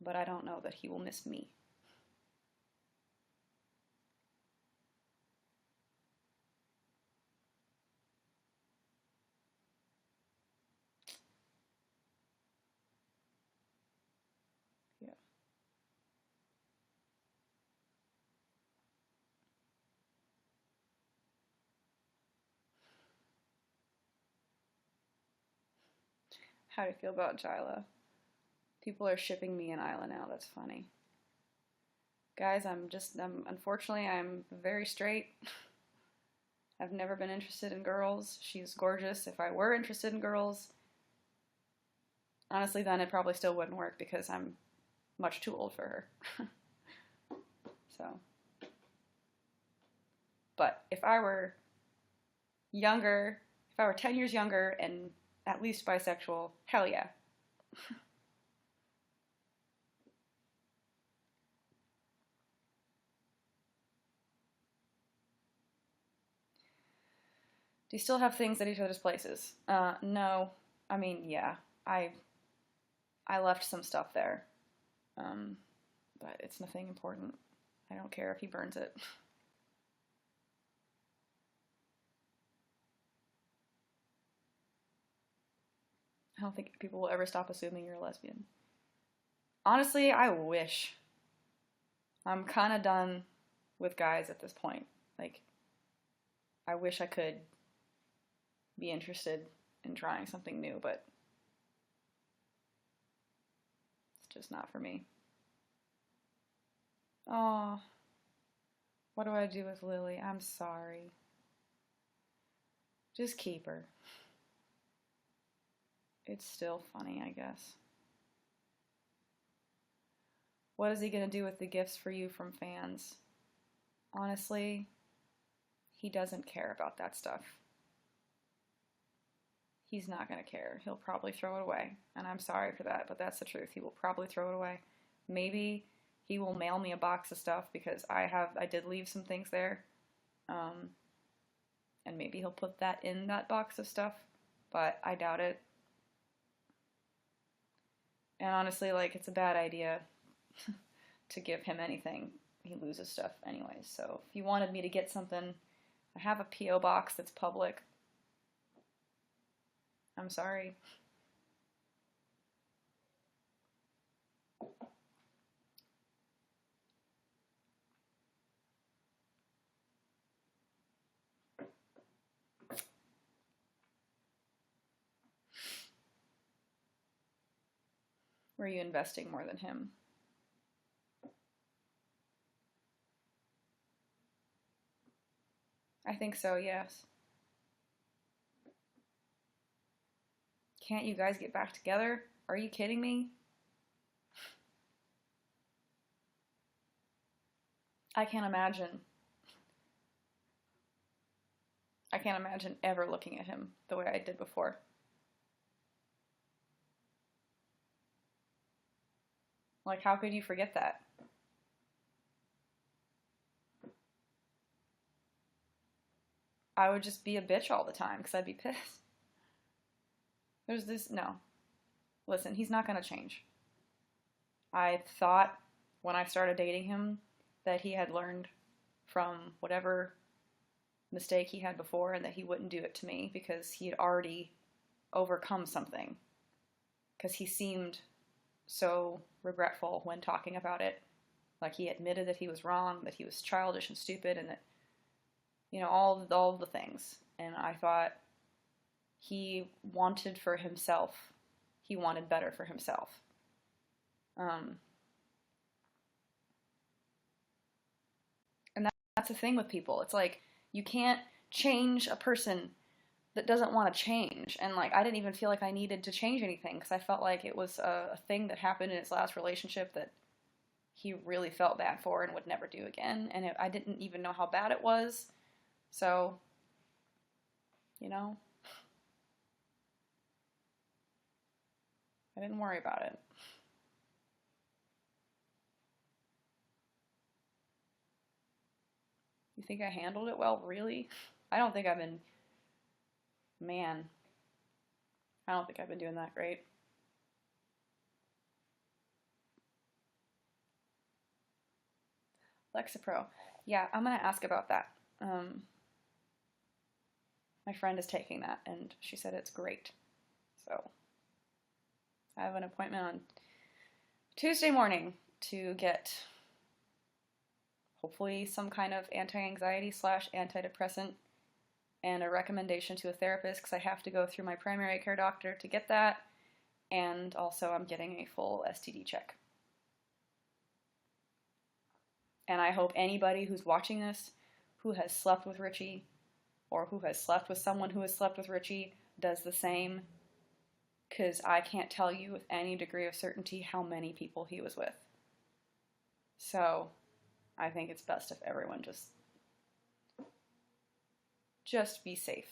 Speaker 1: But I don't know that he will miss me. Yeah. How do you feel about Jaclyn? People are shipping me and Isla now. That's funny. Guys, unfortunately, I'm very straight. I've never been interested in girls. She's gorgeous. If I were interested in girls, honestly, then it probably still wouldn't work because I'm much too old for her. So, but if I were younger, if I were 10 years younger and at least bisexual, hell yeah. Do you still have things at each other's places? No. I mean, yeah. I left some stuff there. But it's nothing important. I don't care if he burns it. I don't think people will ever stop assuming you're a lesbian. Honestly, I wish. I'm kind of done with guys at this point. Like, I wish I could be interested in trying something new, but it's just not for me. Oh, what do I do with Lily? I'm sorry. Just keep her. It's still funny, I guess. What is he gonna do with the gifts for you from fans? Honestly, he doesn't care about that stuff. He's not gonna care. He'll probably throw it away. And I'm sorry for that, but that's the truth. He will probably throw it away. Maybe he will mail me a box of stuff because I did leave some things there. And maybe he'll put that in that box of stuff, but I doubt it. And honestly, like, it's a bad idea to give him anything. He loses stuff anyways. So if you wanted me to get something, I have a P.O. box that's public. I'm sorry. Were you investing more than him? I think so, yes. Can't you guys get back together? Are you kidding me? I can't imagine. I can't imagine ever looking at him the way I did before. Like, how could you forget that? I would just be a bitch all the time because I'd be pissed. There's this, no. Listen, he's not going to change. I thought when I started dating him that he had learned from whatever mistake he had before and that he wouldn't do it to me because he had already overcome something. Because he seemed so regretful when talking about it. Like he admitted that he was wrong, that he was childish and stupid, and that, you know, all the things. And I thought he wanted for himself. He wanted better for himself. And that's the thing with people. It's like you can't change a person that doesn't want to change. And like I didn't even feel like I needed to change anything because I felt like it was a thing that happened in his last relationship that he really felt bad for and would never do again. And I didn't even know how bad it was. So, you know, I didn't worry about it. You think I handled it well? Really? I don't think I've been, man, I don't think I've been doing that great. Lexapro. Yeah, I'm going to ask about that. My friend is taking that, and she said it's great. So I have an appointment on Tuesday morning to get hopefully some kind of anti-anxiety / antidepressant and a recommendation to a therapist because I have to go through my primary care doctor to get that. And also I'm getting a full STD check. And I hope anybody who's watching this who has slept with Richie or who has slept with someone who has slept with Richie does the same, because I can't tell you with any degree of certainty how many people he was with. So I think it's best if everyone just be safe.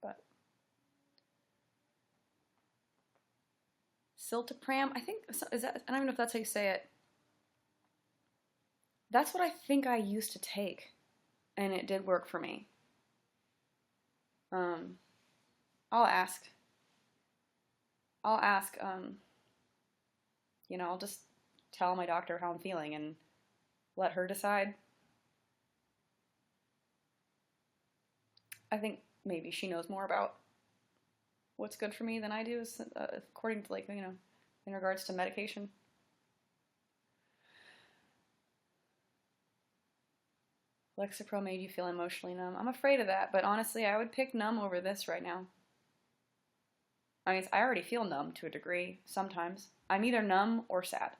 Speaker 1: But Siltapram, I think, is that, I don't even know if that's how you say it. That's what I think I used to take, and it did work for me. I'll ask. You know, I'll just tell my doctor how I'm feeling and let her decide. I think maybe she knows more about what's good for me than I do, according to, like, you know, in regards to medication. Lexapro made you feel emotionally numb. I'm afraid of that, but honestly, I would pick numb over this right now. I mean, I already feel numb to a degree sometimes. I'm either numb or sad.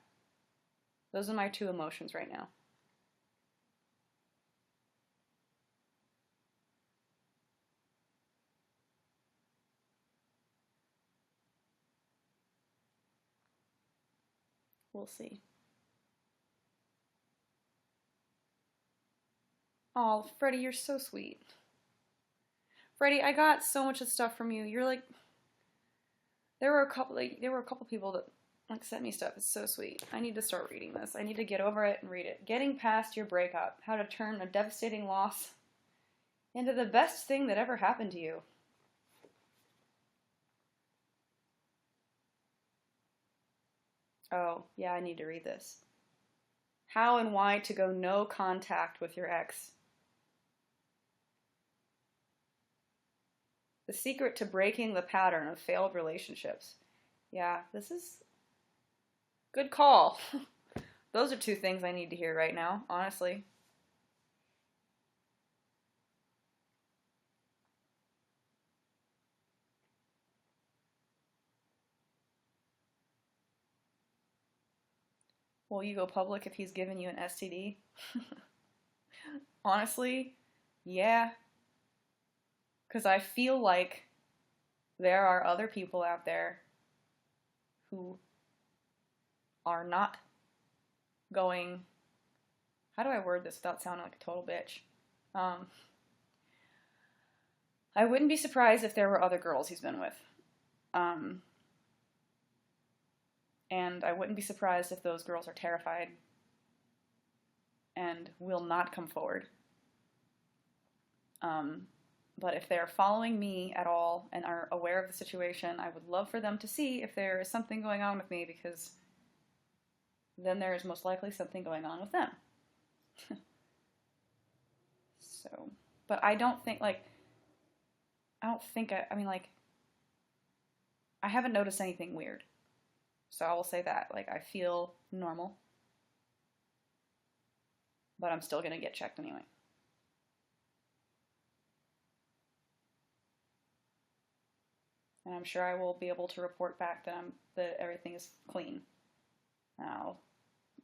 Speaker 1: Those are my two emotions right now. We'll see. Oh, Freddie, you're so sweet. Freddie, I got so much of stuff from you. You're like, there were a couple people that like sent me stuff. It's so sweet. I need to start reading this. I need to get over it and read it. Getting Past Your Breakup: How to Turn a Devastating Loss into the Best Thing That Ever Happened to You. Oh, yeah, I need to read this. How and Why to Go No Contact with Your Ex. The Secret to Breaking the Pattern of Failed Relationships. Yeah, this is good call. Those are two things I need to hear right now, honestly. Will you go public if he's given you an STD? Honestly, yeah. Because I feel like there are other people out there who are not going. How do I word this without sounding like a total bitch? I wouldn't be surprised if there were other girls he's been with. And I wouldn't be surprised if those girls are terrified and will not come forward. But if they're following me at all and are aware of the situation, I would love for them to see if there is something going on with me, because then there is most likely something going on with them. So, but I don't think, like, I haven't noticed anything weird. So I will say that, like, I feel normal, but I'm still gonna get checked anyway. And I'm sure I will be able to report back that everything is clean. And I'll,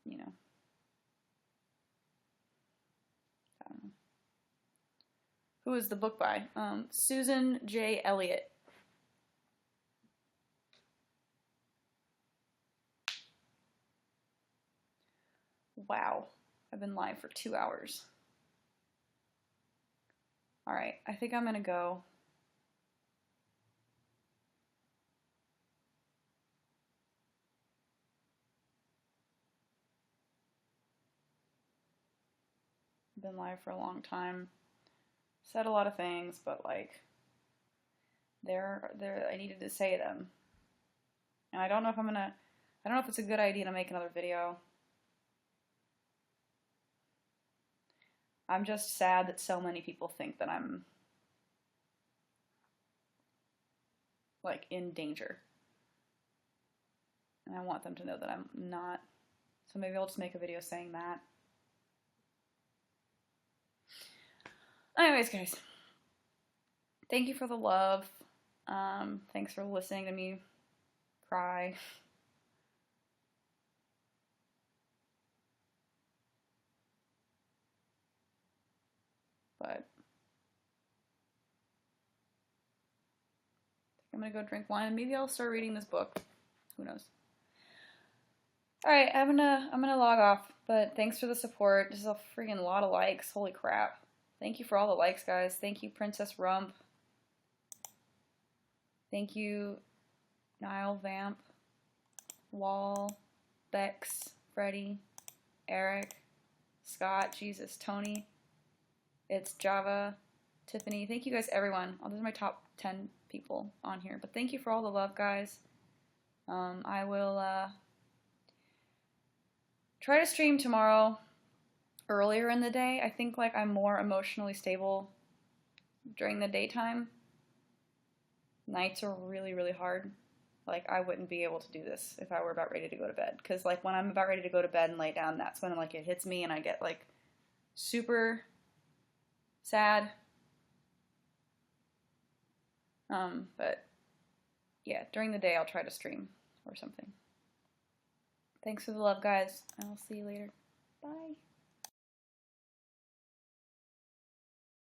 Speaker 1: you know, I don't know. Who is the book by? Susan J. Elliott. Wow, I've been live for 2 hours. All right, I think I'm gonna go. I've been live for a long time. Said a lot of things, but like, I needed to say them. And I don't know if it's a good idea to make another video. I'm just sad that so many people think that I'm, like, in danger. And I want them to know that I'm not. So maybe I'll just make a video saying that. Anyways, guys. Thank you for the love. Thanks for listening to me cry. But I think I'm gonna go drink wine, and maybe I'll start reading this book. Who knows? Alright, I'm gonna log off, but thanks for the support. This is a freaking lot of likes. Holy crap. Thank you for all the likes, guys. Thank you, Princess Rump. Thank you, Nile Vamp, Wall, Bex, Freddie, Eric, Scott, Jesus, Tony. It's Java, Tiffany. Thank you guys, everyone. Oh, those are my top 10 people on here. But thank you for all the love, guys. I will try to stream tomorrow earlier in the day. I think, like, I'm more emotionally stable during the daytime. Nights are really, really hard. Like, I wouldn't be able to do this if I were about ready to go to bed. Because, like, when I'm about ready to go to bed and lay down, that's when, like, it hits me and I get, like, super sad. But yeah, during the day I'll try to stream or something. Thanks for the love, guys. I will see you later.